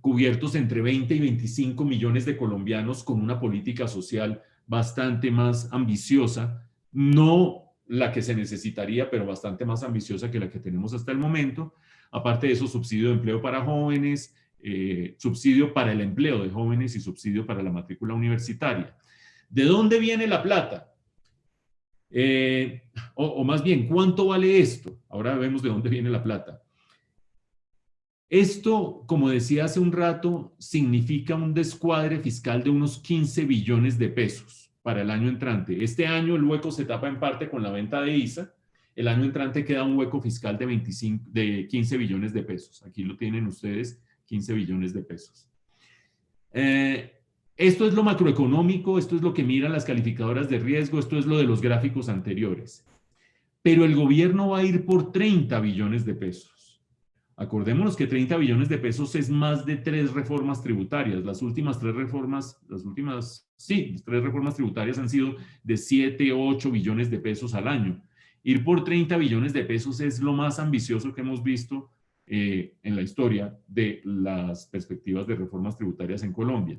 cubiertos entre 20 y 25 millones de colombianos con una política social bastante más ambiciosa, no la que se necesitaría, pero bastante más ambiciosa que la que tenemos hasta el momento. Aparte de eso, subsidio de empleo para jóvenes, subsidio para el empleo de jóvenes y subsidio para la matrícula universitaria. ¿De dónde viene la plata? O más bien, ¿cuánto vale esto? Ahora vemos de dónde viene la plata. Esto, como decía hace un rato, significa un descuadre fiscal de unos 15 billones de pesos para el año entrante. Este año el hueco se tapa en parte con la venta de ISA. El año entrante queda un hueco fiscal de 15 billones de pesos. Aquí lo tienen ustedes, 15 billones de pesos. Esto es lo macroeconómico, esto es lo que miran las calificadoras de riesgo, esto es lo de los gráficos anteriores. Pero el gobierno va a ir por 30 billones de pesos. Acordémonos que 30 billones de pesos es más de 3 reformas tributarias. Las últimas 3 reformas, las tres reformas tributarias han sido de 7, 8 billones de pesos al año. Ir por 30 billones de pesos es lo más ambicioso que hemos visto en la historia de las perspectivas de reformas tributarias en Colombia.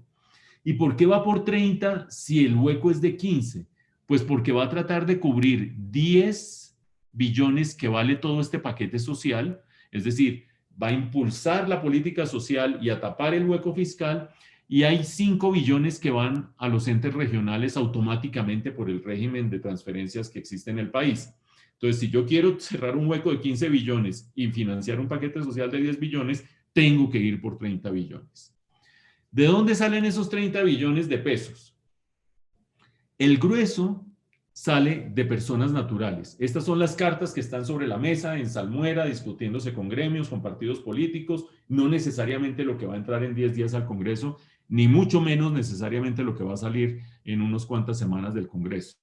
¿Y por qué va por 30 si el hueco es de 15? Pues porque va a tratar de cubrir 10 billones que vale todo este paquete social. Es decir, va a impulsar la política social y a tapar el hueco fiscal, y hay 5 billones que van a los entes regionales automáticamente por el régimen de transferencias que existe en el país. Entonces, si yo quiero cerrar un hueco de 15 billones y financiar un paquete social de 10 billones, tengo que ir por 30 billones. ¿De dónde salen esos 30 billones de pesos? El grueso sale de personas naturales. Estas son las cartas que están sobre la mesa en salmuera, discutiéndose con gremios, con partidos políticos, no necesariamente lo que va a entrar en 10 días al Congreso, ni mucho menos necesariamente lo que va a salir en unas cuantas semanas del Congreso.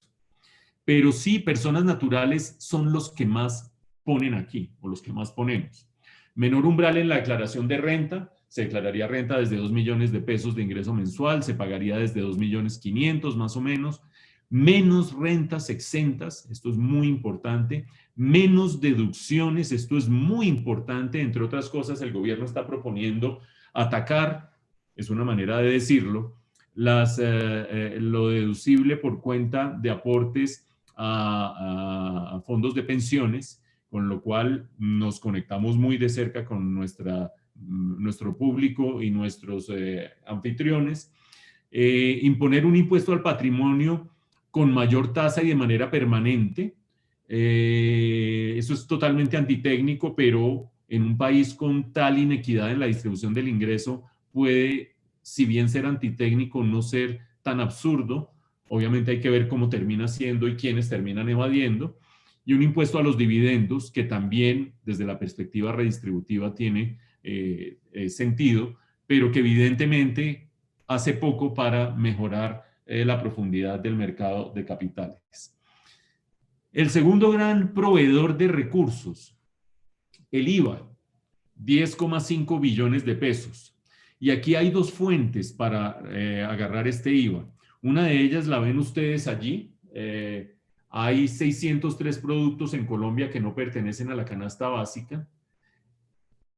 Pero sí, personas naturales son los que más ponen aquí, o los que más ponemos. Menor umbral en la declaración de renta, se declararía renta desde 2 millones de pesos de ingreso mensual, se pagaría desde 2 millones 500 más o menos. Menos rentas exentas, esto es muy importante, menos deducciones, esto es muy importante, entre otras cosas el gobierno está proponiendo atacar, es una manera de decirlo, lo deducible por cuenta de aportes a fondos de pensiones, con lo cual nos conectamos muy de cerca con nuestro público y nuestros anfitriones. Imponer un impuesto al patrimonio con mayor tasa y de manera permanente. Eso es totalmente antitécnico, pero en un país con tal inequidad en la distribución del ingreso puede, si bien ser antitécnico, no ser tan absurdo. Obviamente hay que ver cómo termina siendo y quiénes terminan evadiendo. Y un impuesto a los dividendos, que también desde la perspectiva redistributiva tiene sentido, pero que evidentemente hace poco para mejorar la profundidad del mercado de capitales. El segundo gran proveedor de recursos, el IVA, 10,5 billones de pesos. Y aquí hay dos fuentes para agarrar este IVA. Una de ellas la ven ustedes allí. Hay 603 productos en Colombia que no pertenecen a la canasta básica.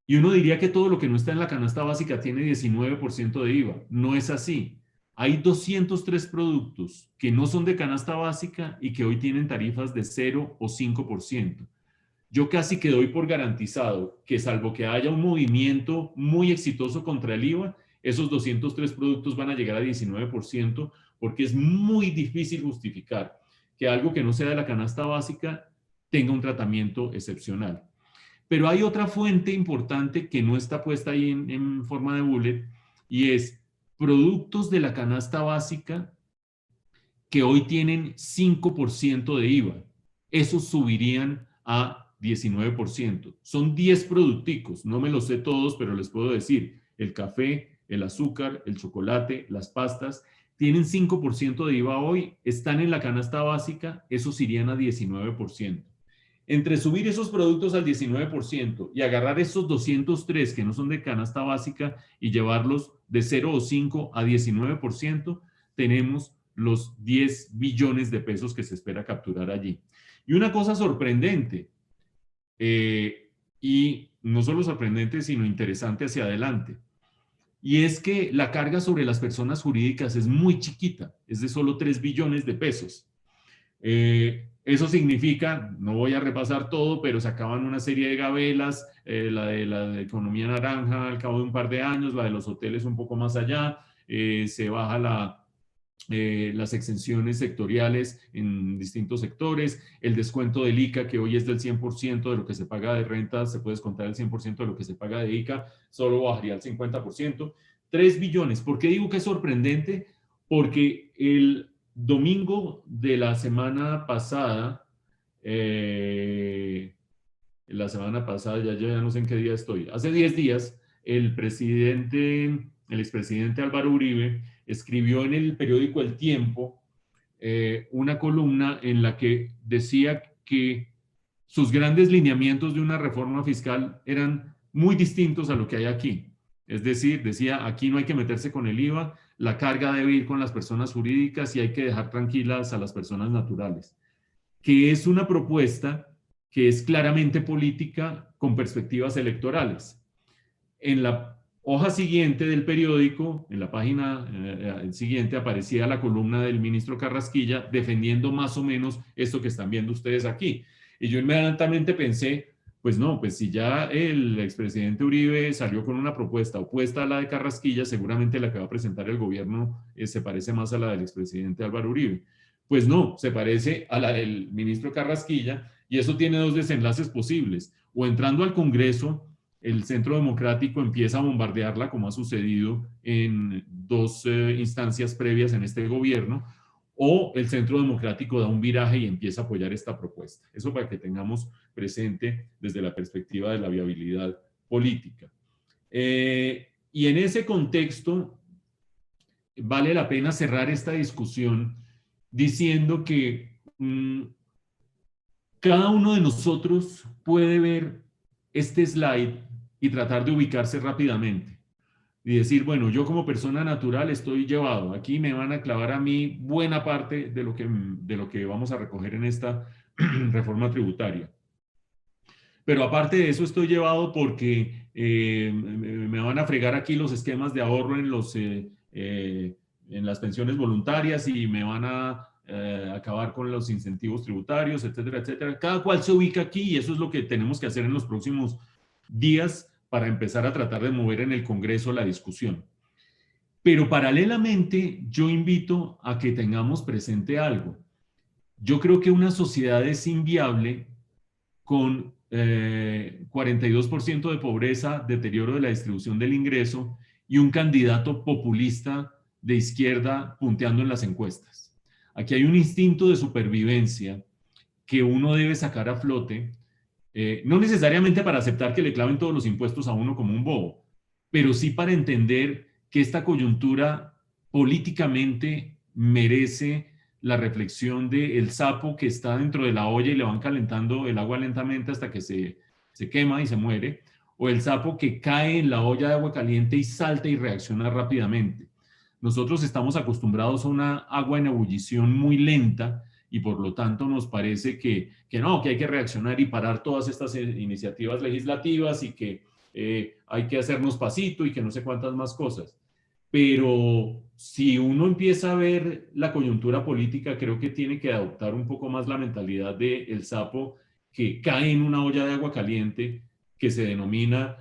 Y uno diría que todo lo que no está en la canasta básica tiene 19% de IVA. No es así. Hay 203 productos que no son de canasta básica y que hoy tienen tarifas de 0 o 5%. yo casi que doy por garantizado que salvo que haya un movimiento muy exitoso contra el IVA, esos 203 productos van a llegar a 19%, porque es muy difícil justificar que algo que no sea de la canasta básica tenga un tratamiento excepcional. Pero hay otra fuente importante que no está puesta ahí en forma de bullet, y es productos de la canasta básica que hoy tienen 5% de IVA. Esos subirían a 19%. Son 10 producticos, no me los sé todos, pero les puedo decir, el café, el azúcar, el chocolate, las pastas, tienen 5% de IVA hoy, están en la canasta básica, esos irían a 19%. Entre subir esos productos al 19% y agarrar esos 203 que no son de canasta básica y llevarlos de 0 o 5 a 19%, tenemos los 10 billones de pesos que se espera capturar allí. Y una cosa sorprendente, y no solo sorprendente, sino interesante hacia adelante, y es que la carga sobre las personas jurídicas es muy chiquita, es de solo 3 billones de pesos. Eso significa, no voy a repasar todo, pero se acaban una serie de gabelas, la de economía naranja al cabo de un par de años, la de los hoteles un poco más allá, se baja las exenciones sectoriales en distintos sectores, el descuento del ICA, que hoy es del 100% de lo que se paga de renta, se puede descontar el 100% de lo que se paga de ICA, solo bajaría al 50%. 3 billones. ¿Por qué digo que es sorprendente? Porque el domingo de la semana pasada, ya no sé en qué día estoy, hace 10 días, el expresidente Álvaro Uribe escribió en el periódico El Tiempo una columna en la que decía que sus grandes lineamientos de una reforma fiscal eran muy distintos a lo que hay aquí. Es decir, decía, aquí no hay que meterse con el IVA, la carga debe ir con las personas jurídicas y hay que dejar tranquilas a las personas naturales, que es una propuesta que es claramente política con perspectivas electorales. En la hoja siguiente del periódico, en la página siguiente, aparecía la columna del ministro Carrasquilla defendiendo más o menos esto que están viendo ustedes aquí. Y yo inmediatamente pensé, pues no, pues si ya el expresidente Uribe salió con una propuesta opuesta a la de Carrasquilla, seguramente la que va a presentar el gobierno se parece más a la del expresidente Álvaro Uribe. Pues no, se parece a la del ministro Carrasquilla, y eso tiene dos desenlaces posibles. O entrando al Congreso, el Centro Democrático empieza a bombardearla, como ha sucedido en dos instancias previas en este gobierno, o el Centro Democrático da un viraje y empieza a apoyar esta propuesta. Eso para que tengamos presente desde la perspectiva de la viabilidad política. Y en ese contexto, vale la pena cerrar esta discusión diciendo que cada uno de nosotros puede ver este slide y tratar de ubicarse rápidamente y decir, bueno, yo como persona natural estoy llevado, aquí me van a clavar a mí buena parte de lo que vamos a recoger en esta reforma tributaria. Pero aparte de eso estoy llevado porque me van a fregar aquí los esquemas de ahorro en las pensiones voluntarias y me van a acabar con los incentivos tributarios, etcétera, etcétera. Cada cual se ubica aquí y eso es lo que tenemos que hacer en los próximos días para empezar a tratar de mover en el Congreso la discusión. Pero paralelamente yo invito a que tengamos presente algo. Yo creo que una sociedad es inviable con 42% de pobreza, deterioro de la distribución del ingreso y un candidato populista de izquierda punteando en las encuestas. Aquí hay un instinto de supervivencia que uno debe sacar a flote, no necesariamente para aceptar que le claven todos los impuestos a uno como un bobo, pero sí para entender que esta coyuntura políticamente merece la reflexión del sapo que está dentro de la olla y le van calentando el agua lentamente hasta que se quema y se muere, o el sapo que cae en la olla de agua caliente y salta y reacciona rápidamente. Nosotros estamos acostumbrados a una agua en ebullición muy lenta y por lo tanto nos parece que hay que reaccionar y parar todas estas iniciativas legislativas y que hay que hacernos pasito y que no sé cuántas más cosas. Pero si uno empieza a ver la coyuntura política, creo que tiene que adoptar un poco más la mentalidad del sapo que cae en una olla de agua caliente que se denomina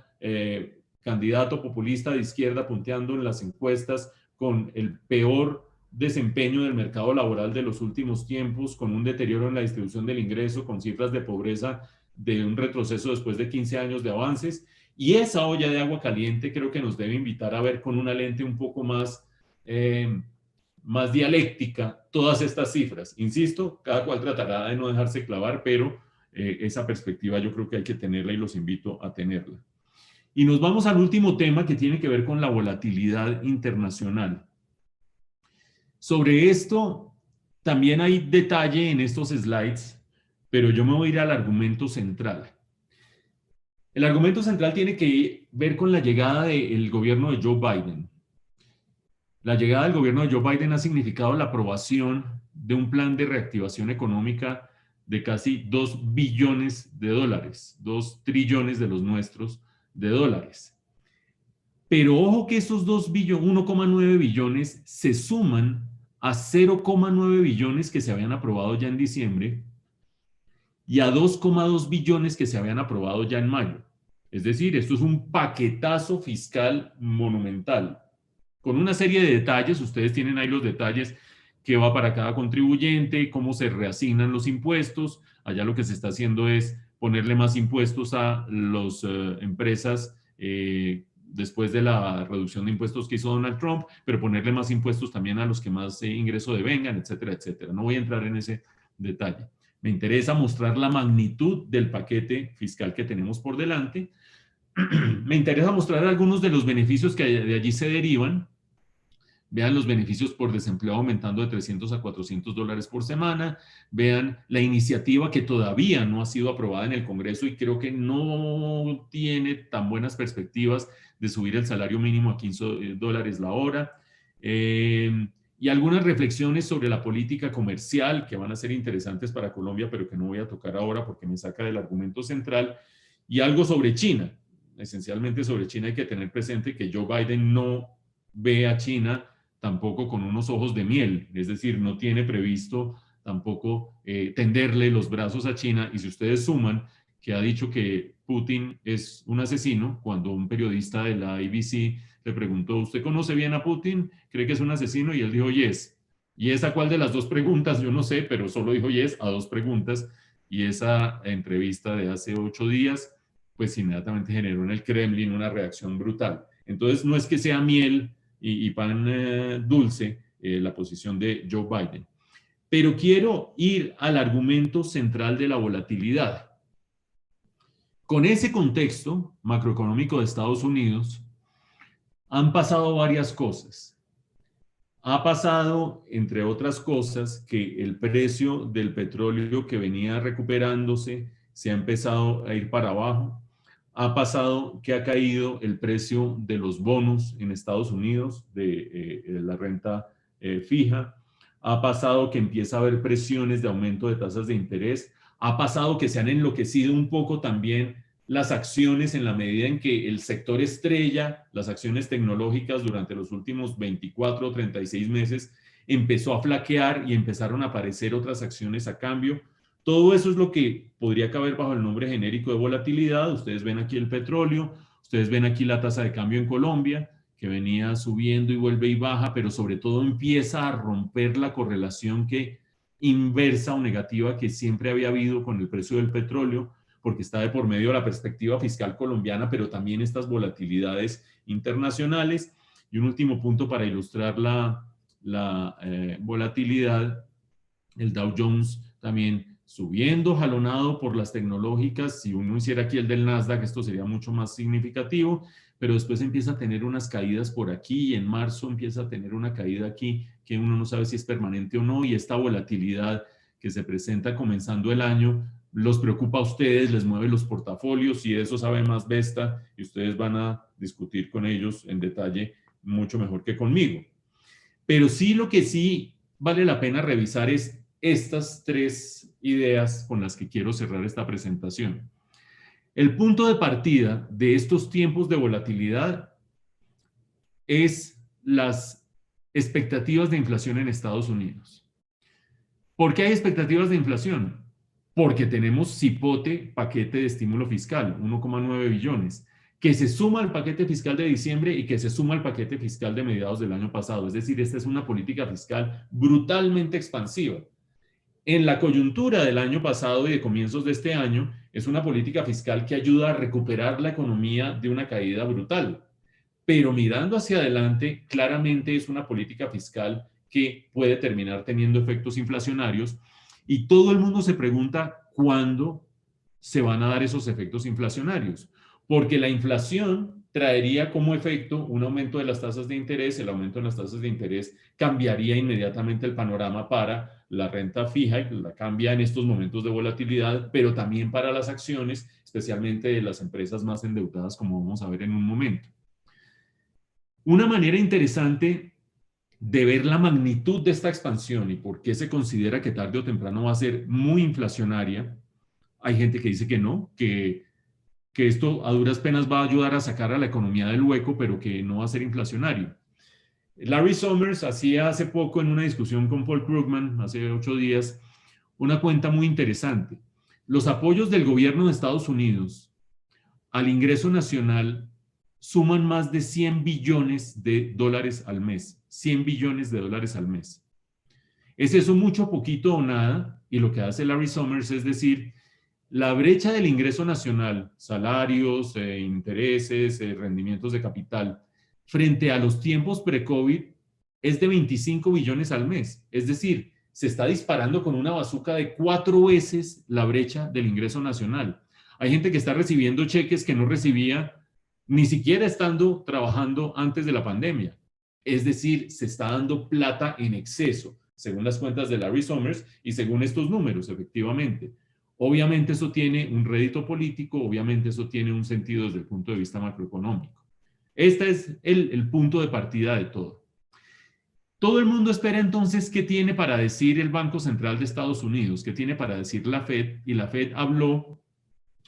candidato populista de izquierda punteando en las encuestas con el peor desempeño del mercado laboral de los últimos tiempos, con un deterioro en la distribución del ingreso, con cifras de pobreza de un retroceso después de 15 años de avances. Y esa olla de agua caliente creo que nos debe invitar a ver con una lente un poco más dialéctica todas estas cifras. Insisto, cada cual tratará de no dejarse clavar, pero esa perspectiva yo creo que hay que tenerla y los invito a tenerla. Y nos vamos al último tema que tiene que ver con la volatilidad internacional. Sobre esto también hay detalle en estos slides, pero yo me voy a ir al argumento central. El argumento central tiene que ver con la llegada del gobierno de Joe Biden. La llegada del gobierno de Joe Biden ha significado la aprobación de un plan de reactivación económica de casi 2 billones de dólares, 2 trillones de los nuestros de dólares. Pero ojo que esos 1,9 billones se suman a 0,9 billones que se habían aprobado ya en diciembre y a 2,2 billones que se habían aprobado ya en mayo. Es decir, esto es un paquetazo fiscal monumental, con una serie de detalles. Ustedes tienen ahí los detalles que va para cada contribuyente, cómo se reasignan los impuestos. Allá lo que se está haciendo es ponerle más impuestos a las empresas después de la reducción de impuestos que hizo Donald Trump, pero ponerle más impuestos también a los que más ingreso devengan, etcétera, etcétera. No voy a entrar en ese detalle. Me interesa mostrar la magnitud del paquete fiscal que tenemos por delante. Me interesa mostrar algunos de los beneficios que de allí se derivan. Vean los beneficios por desempleo aumentando de 300 a 400 dólares por semana. Vean la iniciativa que todavía no ha sido aprobada en el Congreso y creo que no tiene tan buenas perspectivas de subir el salario mínimo a 15 dólares la hora. Y algunas reflexiones sobre la política comercial que van a ser interesantes para Colombia, pero que no voy a tocar ahora porque me saca del argumento central. Y algo sobre China. Esencialmente sobre China hay que tener presente que Joe Biden no ve a China tampoco con unos ojos de miel, es decir, no tiene previsto tampoco tenderle los brazos a China. Y si ustedes suman que ha dicho que Putin es un asesino, cuando un periodista de la ABC le preguntó, ¿usted conoce bien a Putin? ¿Cree que es un asesino? Y él dijo, yes. ¿Y esa cuál de las dos preguntas? Yo no sé, pero solo dijo yes a dos preguntas. Y esa entrevista de hace 8 días, pues inmediatamente generó en el Kremlin una reacción brutal. Entonces, no es que sea miel y pan dulce la posición de Joe Biden. Pero quiero ir al argumento central de la volatilidad. Con ese contexto macroeconómico de Estados Unidos, han pasado varias cosas. Ha pasado, entre otras cosas, que el precio del petróleo que venía recuperándose se ha empezado a ir para abajo. Ha pasado que ha caído el precio de los bonos en Estados Unidos, de la renta fija. Ha pasado que empieza a haber presiones de aumento de tasas de interés. Ha pasado que se han enloquecido un poco también las acciones en la medida en que el sector estrella, las acciones tecnológicas durante los últimos 24 o 36 meses, empezó a flaquear y empezaron a aparecer otras acciones a cambio. Todo eso es lo que podría caber bajo el nombre genérico de volatilidad. Ustedes ven aquí el petróleo, ustedes ven aquí la tasa de cambio en Colombia, que venía subiendo y vuelve y baja, pero sobre todo empieza a romper la correlación inversa o negativa que siempre había habido con el precio del petróleo, porque está de por medio la perspectiva fiscal colombiana, pero también estas volatilidades internacionales. Y un último punto para ilustrar la volatilidad, el Dow Jones también subiendo, jalonado por las tecnológicas. Si uno hiciera aquí el del Nasdaq, esto sería mucho más significativo, pero después empieza a tener unas caídas por aquí y en marzo empieza a tener una caída aquí que uno no sabe si es permanente o no, y esta volatilidad que se presenta comenzando el año los preocupa a ustedes, les mueve los portafolios y de eso sabe más Vesta y ustedes van a discutir con ellos en detalle mucho mejor que conmigo. Pero sí, lo que sí vale la pena revisar es estas 3 ideas con las que quiero cerrar esta presentación. El punto de partida de estos tiempos de volatilidad es las expectativas de inflación en Estados Unidos. ¿Por qué hay expectativas de inflación? porque tenemos cipote paquete de estímulo fiscal, 1,9 billones, que se suma al paquete fiscal de diciembre y que se suma al paquete fiscal de mediados del año pasado. Es decir, esta es una política fiscal brutalmente expansiva. En la coyuntura del año pasado y de comienzos de este año, es una política fiscal que ayuda a recuperar la economía de una caída brutal. Pero mirando hacia adelante, claramente es una política fiscal que puede terminar teniendo efectos inflacionarios y todo el mundo se pregunta cuándo se van a dar esos efectos inflacionarios, porque la inflación traería como efecto un aumento de las tasas de interés. El aumento de las tasas de interés cambiaría inmediatamente el panorama para la renta fija y la cambia en estos momentos de volatilidad, pero también para las acciones, especialmente de las empresas más endeudadas, como vamos a ver en un momento. Una manera interesante de ver la magnitud de esta expansión y por qué se considera que tarde o temprano va a ser muy inflacionaria. Hay gente que dice que no, que esto a duras penas va a ayudar a sacar a la economía del hueco, pero que no va a ser inflacionario. Larry Summers hacía hace poco en una discusión con Paul Krugman, hace 8 días, una cuenta muy interesante. Los apoyos del gobierno de Estados Unidos al ingreso nacional suman más de 100 billones de dólares al mes. 100 billones de dólares al mes. ¿Es eso mucho, poquito o nada? Y lo que hace Larry Summers es decir, la brecha del ingreso nacional, salarios, intereses, rendimientos de capital, frente a los tiempos pre-COVID, es de 25 billones al mes. Es decir, se está disparando con una bazuca de 4 veces la brecha del ingreso nacional. Hay gente que está recibiendo cheques que no recibía ni siquiera estando trabajando antes de la pandemia. Es decir, se está dando plata en exceso, según las cuentas de Larry Summers y según estos números, efectivamente. Obviamente eso tiene un rédito político, obviamente eso tiene un sentido desde el punto de vista macroeconómico. Este es el punto de partida de todo. Todo el mundo espera entonces qué tiene para decir el Banco Central de Estados Unidos, qué tiene para decir la Fed, y la Fed habló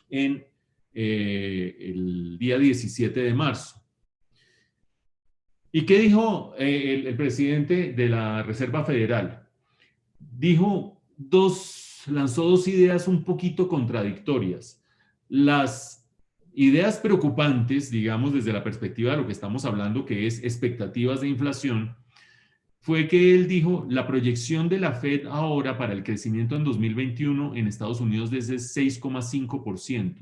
en el día 17 de marzo. ¿Y qué dijo el presidente de la Reserva Federal? Lanzó dos ideas un poquito contradictorias. Las ideas preocupantes, digamos, desde la perspectiva de lo que estamos hablando, que es expectativas de inflación, fue que él dijo, la proyección de la Fed ahora para el crecimiento en 2021 en Estados Unidos es de 6,5%,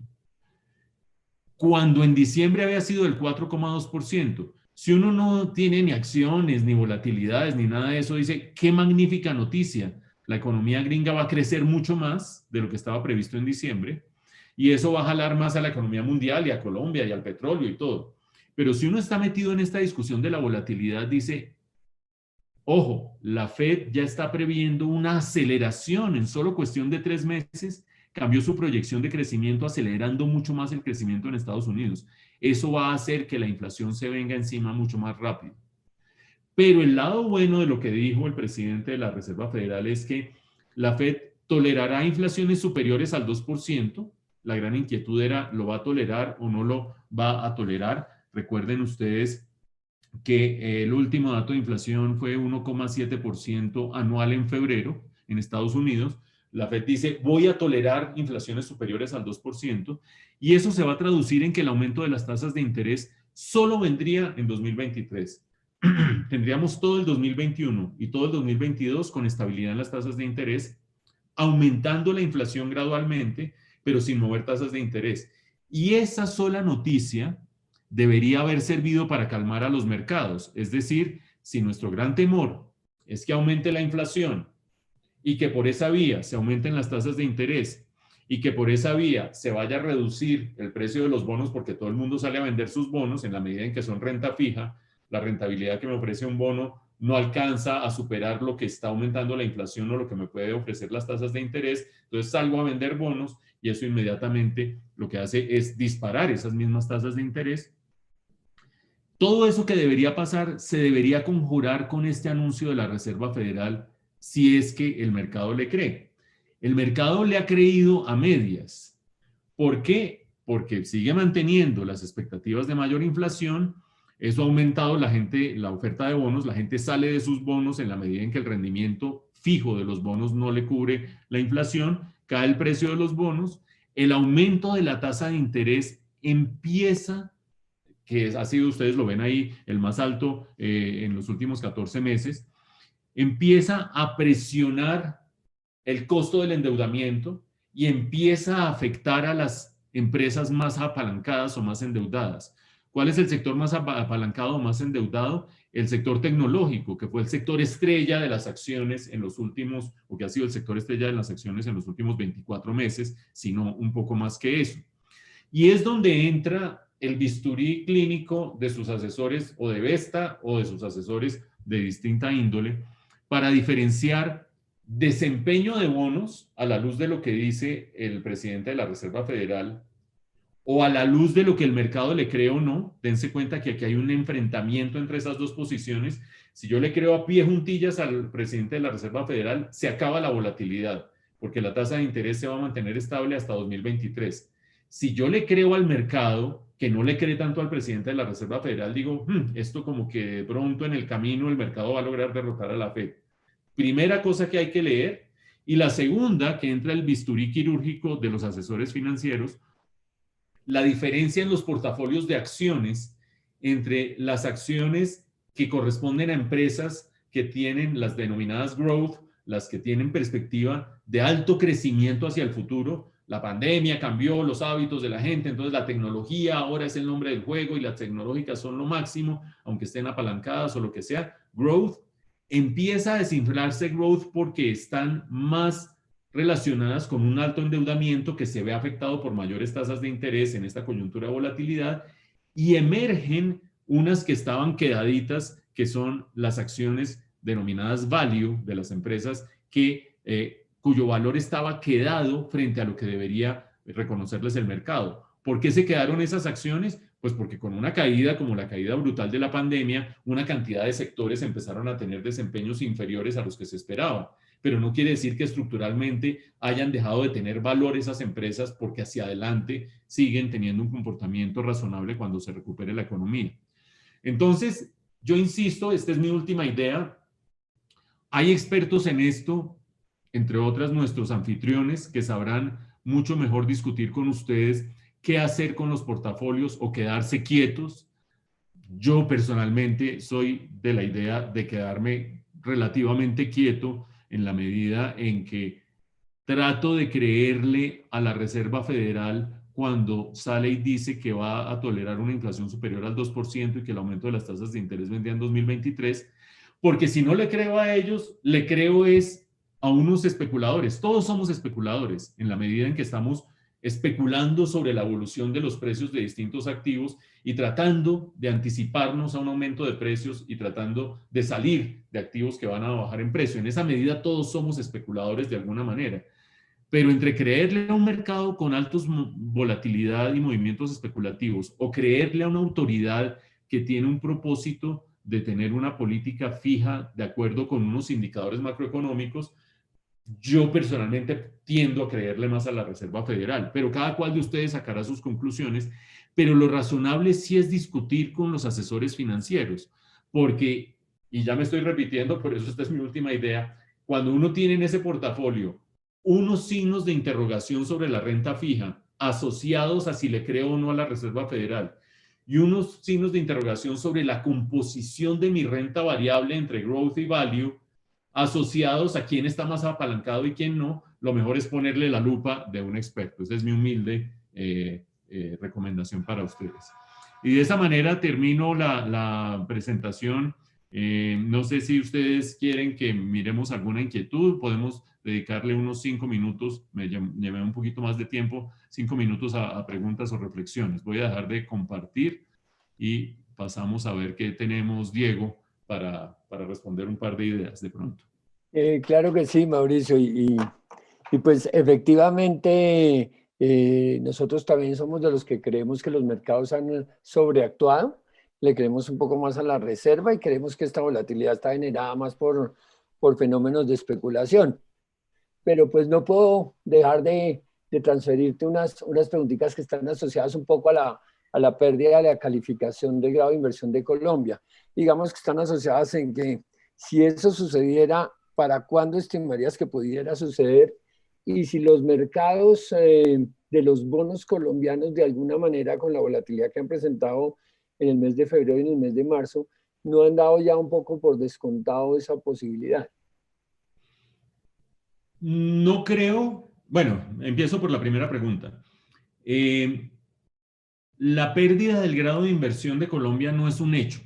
cuando en diciembre había sido del 4,2%. Si uno no tiene ni acciones, ni volatilidades, ni nada de eso, dice, qué magnífica noticia. La economía gringa va a crecer mucho más de lo que estaba previsto en diciembre, y eso va a jalar más a la economía mundial y a Colombia y al petróleo y todo. Pero si uno está metido en esta discusión de la volatilidad, dice, ojo, la Fed ya está previendo una aceleración en solo cuestión de 3 meses, cambió su proyección de crecimiento acelerando mucho más el crecimiento en Estados Unidos. Eso va a hacer que la inflación se venga encima mucho más rápido. Pero el lado bueno de lo que dijo el presidente de la Reserva Federal es que la Fed tolerará inflaciones superiores al 2%. La gran inquietud era, ¿lo va a tolerar o no lo va a tolerar? Recuerden ustedes que el último dato de inflación fue 1,7% anual en febrero en Estados Unidos. La Fed dice, voy a tolerar inflaciones superiores al 2%, y eso se va a traducir en que el aumento de las tasas de interés solo vendría en 2023. Tendríamos todo el 2021 y todo el 2022 con estabilidad en las tasas de interés, aumentando la inflación gradualmente, pero sin mover tasas de interés. Y esa sola noticia debería haber servido para calmar a los mercados. Es decir, si nuestro gran temor es que aumente la inflación y que por esa vía se aumenten las tasas de interés y que por esa vía se vaya a reducir el precio de los bonos porque todo el mundo sale a vender sus bonos en la medida en que son renta fija, la rentabilidad que me ofrece un bono no alcanza a superar lo que está aumentando la inflación o lo que me puede ofrecer las tasas de interés, entonces salgo a vender bonos y eso inmediatamente lo que hace es disparar esas mismas tasas de interés. Todo eso que debería pasar se debería conjurar con este anuncio de la Reserva Federal si es que el mercado le cree. El mercado le ha creído a medias. ¿Por qué? Porque sigue manteniendo las expectativas de mayor inflación. Eso ha aumentado la oferta de bonos, la gente sale de sus bonos en la medida en que el rendimiento fijo de los bonos no le cubre la inflación, cae el precio de los bonos, el aumento de la tasa de interés empieza, que ha sido, ustedes lo ven ahí, el más alto en los últimos 14 meses, empieza a presionar el costo del endeudamiento y empieza a afectar a las empresas más apalancadas o más endeudadas. ¿Cuál es el sector más apalancado o más endeudado? El sector tecnológico, que fue el sector estrella de las acciones en los últimos, o que ha sido el sector estrella de las acciones en los últimos 24 meses, sino un poco más que eso. Y es donde entra el bisturí clínico de sus asesores o de Vesta o de sus asesores de distinta índole para diferenciar desempeño de bonos a la luz de lo que dice el presidente de la Reserva Federal o a la luz de lo que el mercado le cree o no. Dense cuenta que aquí hay un enfrentamiento entre esas dos posiciones. Si yo le creo a pie juntillas al presidente de la Reserva Federal, se acaba la volatilidad, porque la tasa de interés se va a mantener estable hasta 2023. Si yo le creo al mercado, que no le cree tanto al presidente de la Reserva Federal, digo, esto como que de pronto en el camino el mercado va a lograr derrotar a la Fed. Primera cosa que hay que leer. Y la segunda, que entra el bisturí quirúrgico de los asesores financieros, la diferencia en los portafolios de acciones entre las acciones que corresponden a empresas que tienen las denominadas growth, las que tienen perspectiva de alto crecimiento hacia el futuro. La pandemia cambió los hábitos de la gente, entonces la tecnología ahora es el nombre del juego y las tecnológicas son lo máximo, aunque estén apalancadas o lo que sea. Growth, empieza a desinflarse growth porque están más relacionadas con un alto endeudamiento que se ve afectado por mayores tasas de interés en esta coyuntura de volatilidad, y emergen unas que estaban quedaditas, que son las acciones denominadas value de las empresas cuyo valor estaba quedado frente a lo que debería reconocerles el mercado. ¿Por qué se quedaron esas acciones? Pues porque con una caída como la caída brutal de la pandemia, una cantidad de sectores empezaron a tener desempeños inferiores a los que se esperaba. Pero no quiere decir que estructuralmente hayan dejado de tener valor esas empresas, porque hacia adelante siguen teniendo un comportamiento razonable cuando se recupere la economía. Entonces, yo insisto, esta es mi última idea. Hay expertos en esto, entre otras nuestros anfitriones, que sabrán mucho mejor discutir con ustedes qué hacer con los portafolios o quedarse quietos. Yo personalmente soy de la idea de quedarme relativamente quieto en la medida en que trato de creerle a la Reserva Federal cuando sale y dice que va a tolerar una inflación superior al 2% y que el aumento de las tasas de interés vendría en 2023, porque si no le creo a ellos, le creo es a unos especuladores. Todos somos especuladores en la medida en que estamos especulando sobre la evolución de los precios de distintos activos y tratando de anticiparnos a un aumento de precios y tratando de salir de activos que van a bajar en precio. En esa medida todos somos especuladores de alguna manera. Pero entre creerle a un mercado con altos volatilidad y movimientos especulativos o creerle a una autoridad que tiene un propósito de tener una política fija de acuerdo con unos indicadores macroeconómicos, yo personalmente tiendo a creerle más a la Reserva Federal, pero cada cual de ustedes sacará sus conclusiones. Pero lo razonable sí es discutir con los asesores financieros, porque, y ya me estoy repitiendo, por eso esta es mi última idea, cuando uno tiene en ese portafolio unos signos de interrogación sobre la renta fija asociados a si le creo o no a la Reserva Federal y unos signos de interrogación sobre la composición de mi renta variable entre growth y value asociados a quién está más apalancado y quién no, lo mejor es ponerle la lupa de un experto. Esa es mi humilde recomendación para ustedes. Y de esa manera termino la presentación. No sé si ustedes quieren que miremos alguna inquietud, podemos dedicarle unos 5 minutos, me llevé un poquito más de tiempo, 5 minutos a preguntas o reflexiones. Voy a dejar de compartir y pasamos a ver qué tenemos, Diego, para responder un par de ideas de pronto. Claro que sí, Mauricio, y pues efectivamente nosotros también somos de los que creemos que los mercados han sobreactuado, le creemos un poco más a la reserva y creemos que esta volatilidad está generada más por fenómenos de especulación. Pero pues no puedo dejar de transferirte unas preguntitas que están asociadas un poco a la pérdida de la calificación de grado de inversión de Colombia. Digamos que están asociadas en que si eso sucediera, ¿para cuándo estimarías que pudiera suceder? y si los mercados de los bonos colombianos de alguna manera con la volatilidad que han presentado en el mes de febrero y en el mes de marzo, no han dado ya un poco por descontado esa posibilidad. No creo, bueno, empiezo por la primera pregunta. La pérdida del grado de inversión de Colombia no es un hecho.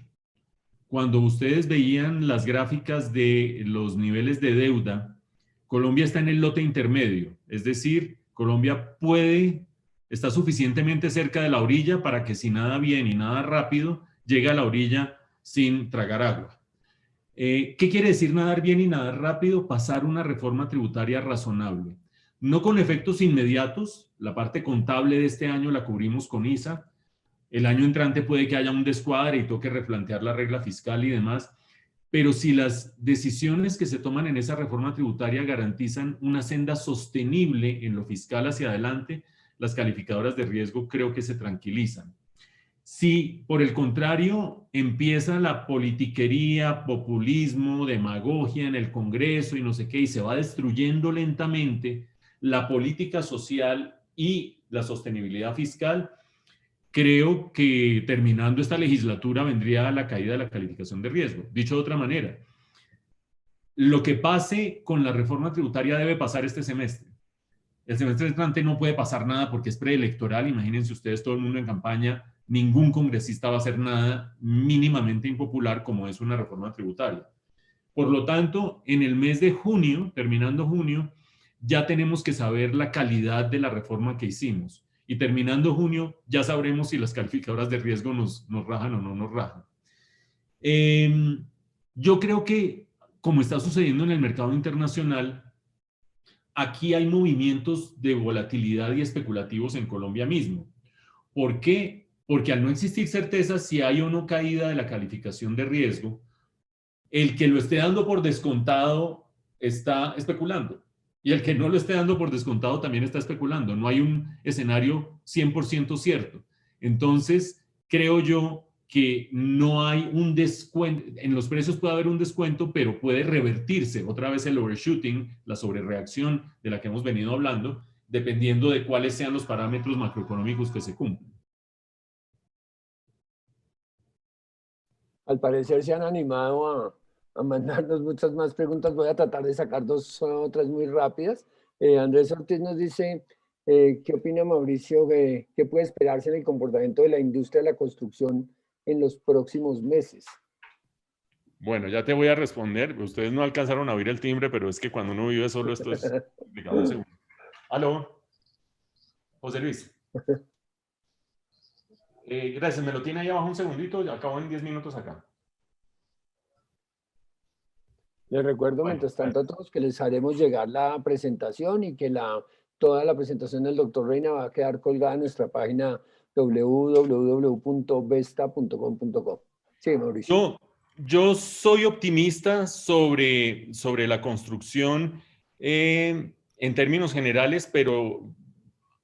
Cuando ustedes veían las gráficas de los niveles de deuda, Colombia está en el lote intermedio, es decir, Colombia está suficientemente cerca de la orilla para que si nada bien y nada rápido, llegue a la orilla sin tragar agua. ¿Qué quiere decir nadar bien y nadar rápido? Pasar una reforma tributaria razonable. No con efectos inmediatos, la parte contable de este año la cubrimos con ISA, el año entrante puede que haya un descuadre y toque replantear la regla fiscal y demás, pero si las decisiones que se toman en esa reforma tributaria garantizan una senda sostenible en lo fiscal hacia adelante, las calificadoras de riesgo creo que se tranquilizan. Si, por el contrario, empieza la politiquería, populismo, demagogia en el Congreso y no sé qué, y se va destruyendo lentamente la política social y la sostenibilidad fiscal, creo que terminando esta legislatura vendría la caída de la calificación de riesgo. Dicho de otra manera, lo que pase con la reforma tributaria debe pasar este semestre. El semestre entrante no puede pasar nada porque es preelectoral. Imagínense ustedes, todo el mundo en campaña, ningún congresista va a hacer nada mínimamente impopular como es una reforma tributaria. Por lo tanto, en el mes de junio, terminando junio, ya tenemos que saber la calidad de la reforma que hicimos. Y terminando junio, ya sabremos si las calificadoras de riesgo nos rajan o no nos rajan. Yo creo que, como está sucediendo en el mercado internacional, aquí hay movimientos de volatilidad y especulativos en Colombia mismo. ¿Por qué? Porque al no existir certeza si hay o no caída de la calificación de riesgo, el que lo esté dando por descontado está especulando. Y el que no lo esté dando por descontado también está especulando. No hay un escenario 100% cierto. Entonces, creo yo que no hay un descuento. En los precios puede haber un descuento, pero puede revertirse otra vez el overshooting, la sobrereacción de la que hemos venido hablando, dependiendo de cuáles sean los parámetros macroeconómicos que se cumplen. Al parecer se han animado a mandarnos muchas más preguntas. Voy a tratar de sacar dos otras muy rápidas. Andrés Ortiz nos dice, ¿qué opina Mauricio? ¿Qué puede esperarse en el comportamiento de la industria de la construcción en los próximos meses? Bueno, ya te voy a responder. Ustedes no alcanzaron a oír el timbre, pero es que cuando uno vive solo esto es, digamos, un segundo. ¿Aló? José Luis. Gracias, me lo tiene ahí abajo un segundito, ya acabo en 10 minutos acá. Les recuerdo, mientras tanto, a todos que les haremos llegar la presentación y que toda la presentación del doctor Reina va a quedar colgada en nuestra página www.vesta.com.co. Sí, Mauricio. Yo soy optimista sobre la construcción en términos generales, pero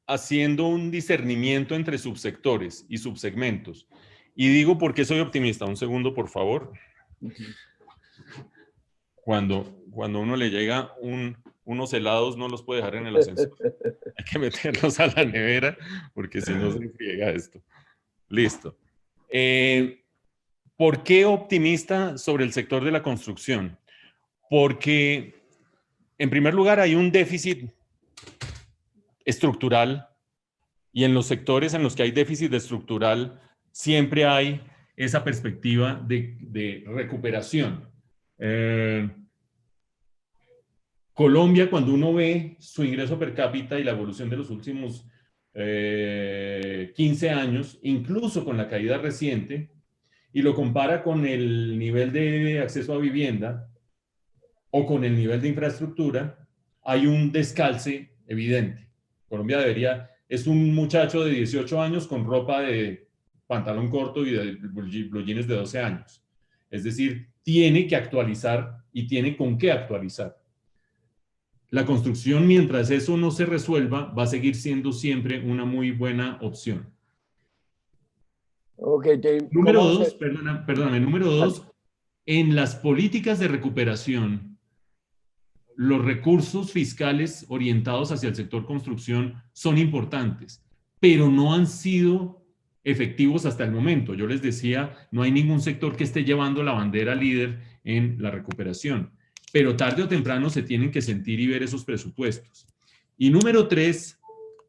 haciendo un discernimiento entre subsectores y subsegmentos. Y digo por qué soy optimista. Un segundo, por favor. Cuando uno le llega unos helados, no los puede dejar en el ascensor. Hay que meterlos a la nevera porque si no se friega esto. Listo. ¿Por qué optimista sobre el sector de la construcción? Porque, en primer lugar, hay un déficit estructural y en los sectores en los que hay déficit estructural siempre hay esa perspectiva de recuperación. Colombia, cuando uno ve su ingreso per cápita y la evolución de los últimos 15 años, incluso con la caída reciente, y lo compara con el nivel de acceso a vivienda o con el nivel de infraestructura, hay un descalce evidente. Colombia es un muchacho de 18 años con ropa de pantalón corto y de blue jeans de 12 años. Es decir, tiene que actualizar y tiene con qué actualizar. La construcción, mientras eso no se resuelva, va a seguir siendo siempre una muy buena opción. Okay, número dos, perdóname, número dos, en las políticas de recuperación, los recursos fiscales orientados hacia el sector construcción son importantes, pero no han sido efectivos hasta el momento. Yo les decía, no hay ningún sector que esté llevando la bandera líder en la recuperación, pero tarde o temprano se tienen que sentir y ver esos presupuestos. Y número 3,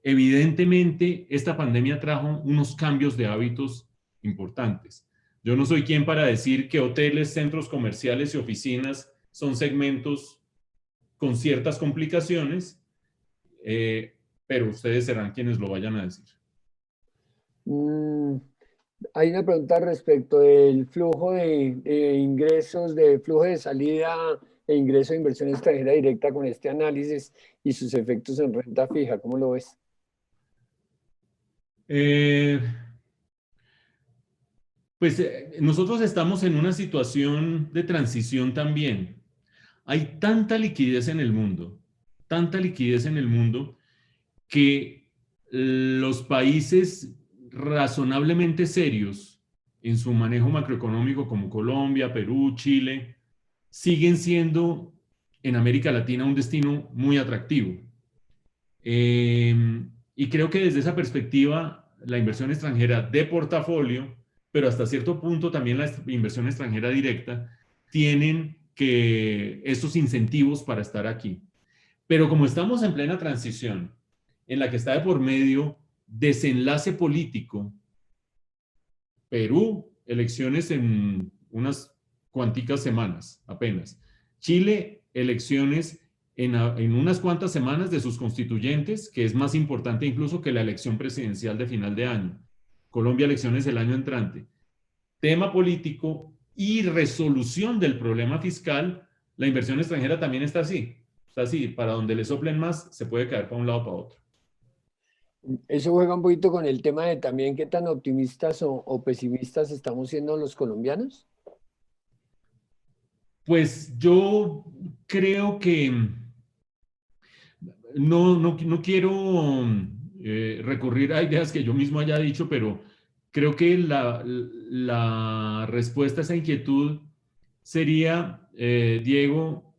evidentemente esta pandemia trajo unos cambios de hábitos importantes. Yo no soy quien para decir que hoteles, centros comerciales y oficinas son segmentos con ciertas complicaciones, pero ustedes serán quienes lo vayan a decir. Mm, Hay una pregunta respecto del flujo de ingresos, de flujo de salida e ingreso de inversión extranjera directa con este análisis y sus efectos en renta fija. ¿Cómo lo ves? Pues nosotros estamos en una situación de transición también. Hay tanta liquidez en el mundo, que los países razonablemente serios en su manejo macroeconómico como Colombia, Perú, Chile, siguen siendo en América Latina un destino muy atractivo. Y creo que desde esa perspectiva, la inversión extranjera de portafolio, pero hasta cierto punto también la inversión extranjera directa, tienen que estos incentivos para estar aquí. Pero como estamos en plena transición, en la que está de por medio desenlace político, Perú, elecciones en unas cuanticas semanas apenas. Chile, elecciones en unas cuantas semanas de sus constituyentes, que es más importante incluso que la elección presidencial de final de año. Colombia, elecciones el año entrante. Tema político y resolución del problema fiscal, la inversión extranjera también está así. Está así, para donde le soplen más, se puede caer para un lado o para otro. Eso juega un poquito con el tema de también qué tan optimistas o pesimistas estamos siendo los colombianos. Pues yo creo que no quiero recurrir a ideas que yo mismo haya dicho, pero creo que la respuesta a esa inquietud sería, Diego,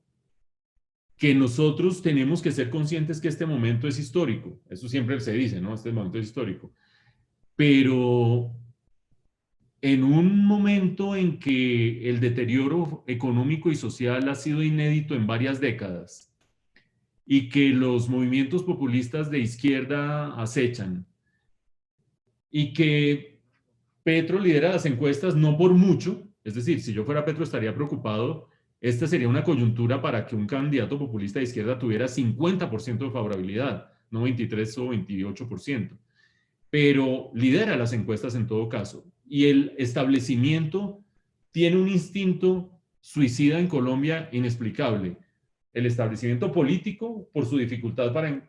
que nosotros tenemos que ser conscientes que este momento es histórico. Eso siempre se dice, ¿no? Este momento es histórico. Pero en un momento en que el deterioro económico y social ha sido inédito en varias décadas y que los movimientos populistas de izquierda acechan y que Petro lidera las encuestas no por mucho, es decir, si yo fuera Petro estaría preocupado, esta sería una coyuntura para que un candidato populista de izquierda tuviera 50% de favorabilidad, no 23 o 28%, pero lidera las encuestas en todo caso. Y el establecimiento tiene un instinto suicida en Colombia inexplicable. El establecimiento político por su dificultad para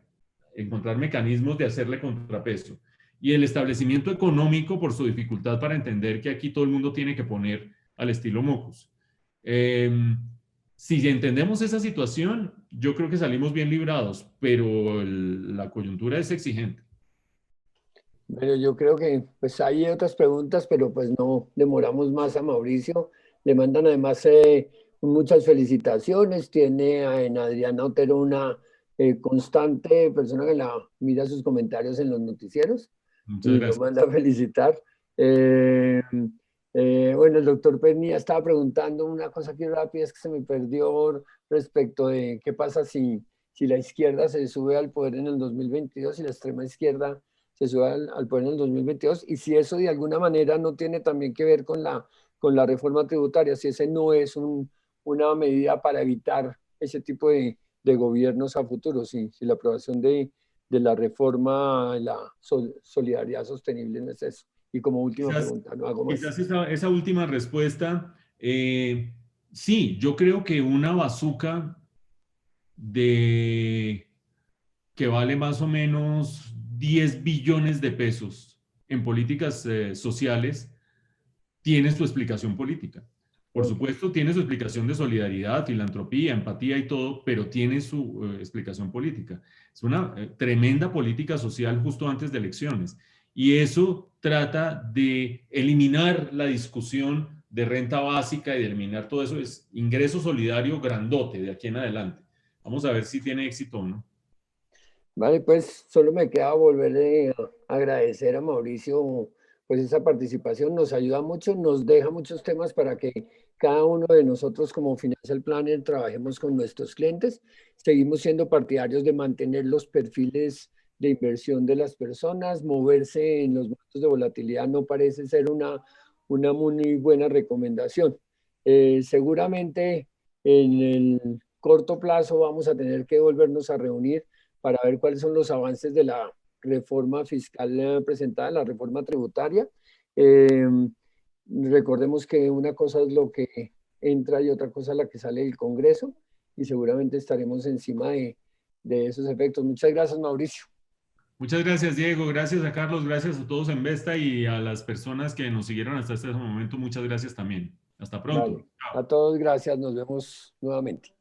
encontrar mecanismos de hacerle contrapeso. Y el establecimiento económico por su dificultad para entender que aquí todo el mundo tiene que poner al estilo Mocus. Si entendemos esa situación, yo creo que salimos bien librados, pero la coyuntura es exigente. Bueno, yo creo que pues hay otras preguntas, pero pues no demoramos más a Mauricio. Le mandan además muchas felicitaciones. Tiene en Adriana Otero una constante persona que la mira sus comentarios en los noticieros Muchas y lo gracias. manda a felicitar. Eh, bueno, el doctor Pernilla estaba preguntando una cosa aquí rápida, es que se me perdió respecto de qué pasa si la izquierda se sube al poder en el 2022 y la extrema izquierda se sube al poder en el 2022 y si eso de alguna manera no tiene también que ver con la reforma tributaria, si ese no es una medida para evitar ese tipo de gobiernos a futuro, si la aprobación de la reforma, la solidaridad sostenible no es eso. Y como última Quizás, pregunta, no hago más. quizás esa última respuesta, sí, yo creo que una bazuca de que vale más o menos 10 billones de pesos en políticas sociales tiene su explicación política. Por Ok. supuesto, tiene su explicación de solidaridad, filantropía, empatía y todo, pero tiene su explicación política. Es una tremenda política social justo antes de elecciones. Y eso trata de eliminar la discusión de renta básica y de eliminar todo eso. Es ingreso solidario grandote de aquí en adelante. Vamos a ver si tiene éxito o no. Vale, pues solo me queda volver a agradecer a Mauricio pues esa participación, nos ayuda mucho, nos deja muchos temas para que cada uno de nosotros como Financial Planner trabajemos con nuestros clientes. Seguimos siendo partidarios de mantener los perfiles de inversión de las personas, moverse en los momentos de volatilidad no parece ser una muy buena recomendación. Seguramente en el corto plazo vamos a tener que volvernos a reunir para ver cuáles son los avances de la reforma fiscal presentada, la reforma tributaria. Eh, Recordemos que una cosa es lo que entra y otra cosa es la que sale del Congreso y seguramente estaremos encima de esos efectos. Muchas gracias, Mauricio. Muchas gracias, Diego. Gracias a Carlos. Gracias a todos en Vesta y a las personas que nos siguieron hasta este momento. Muchas gracias también. Hasta pronto. Vale. A Chao. todos, gracias. Nos vemos nuevamente.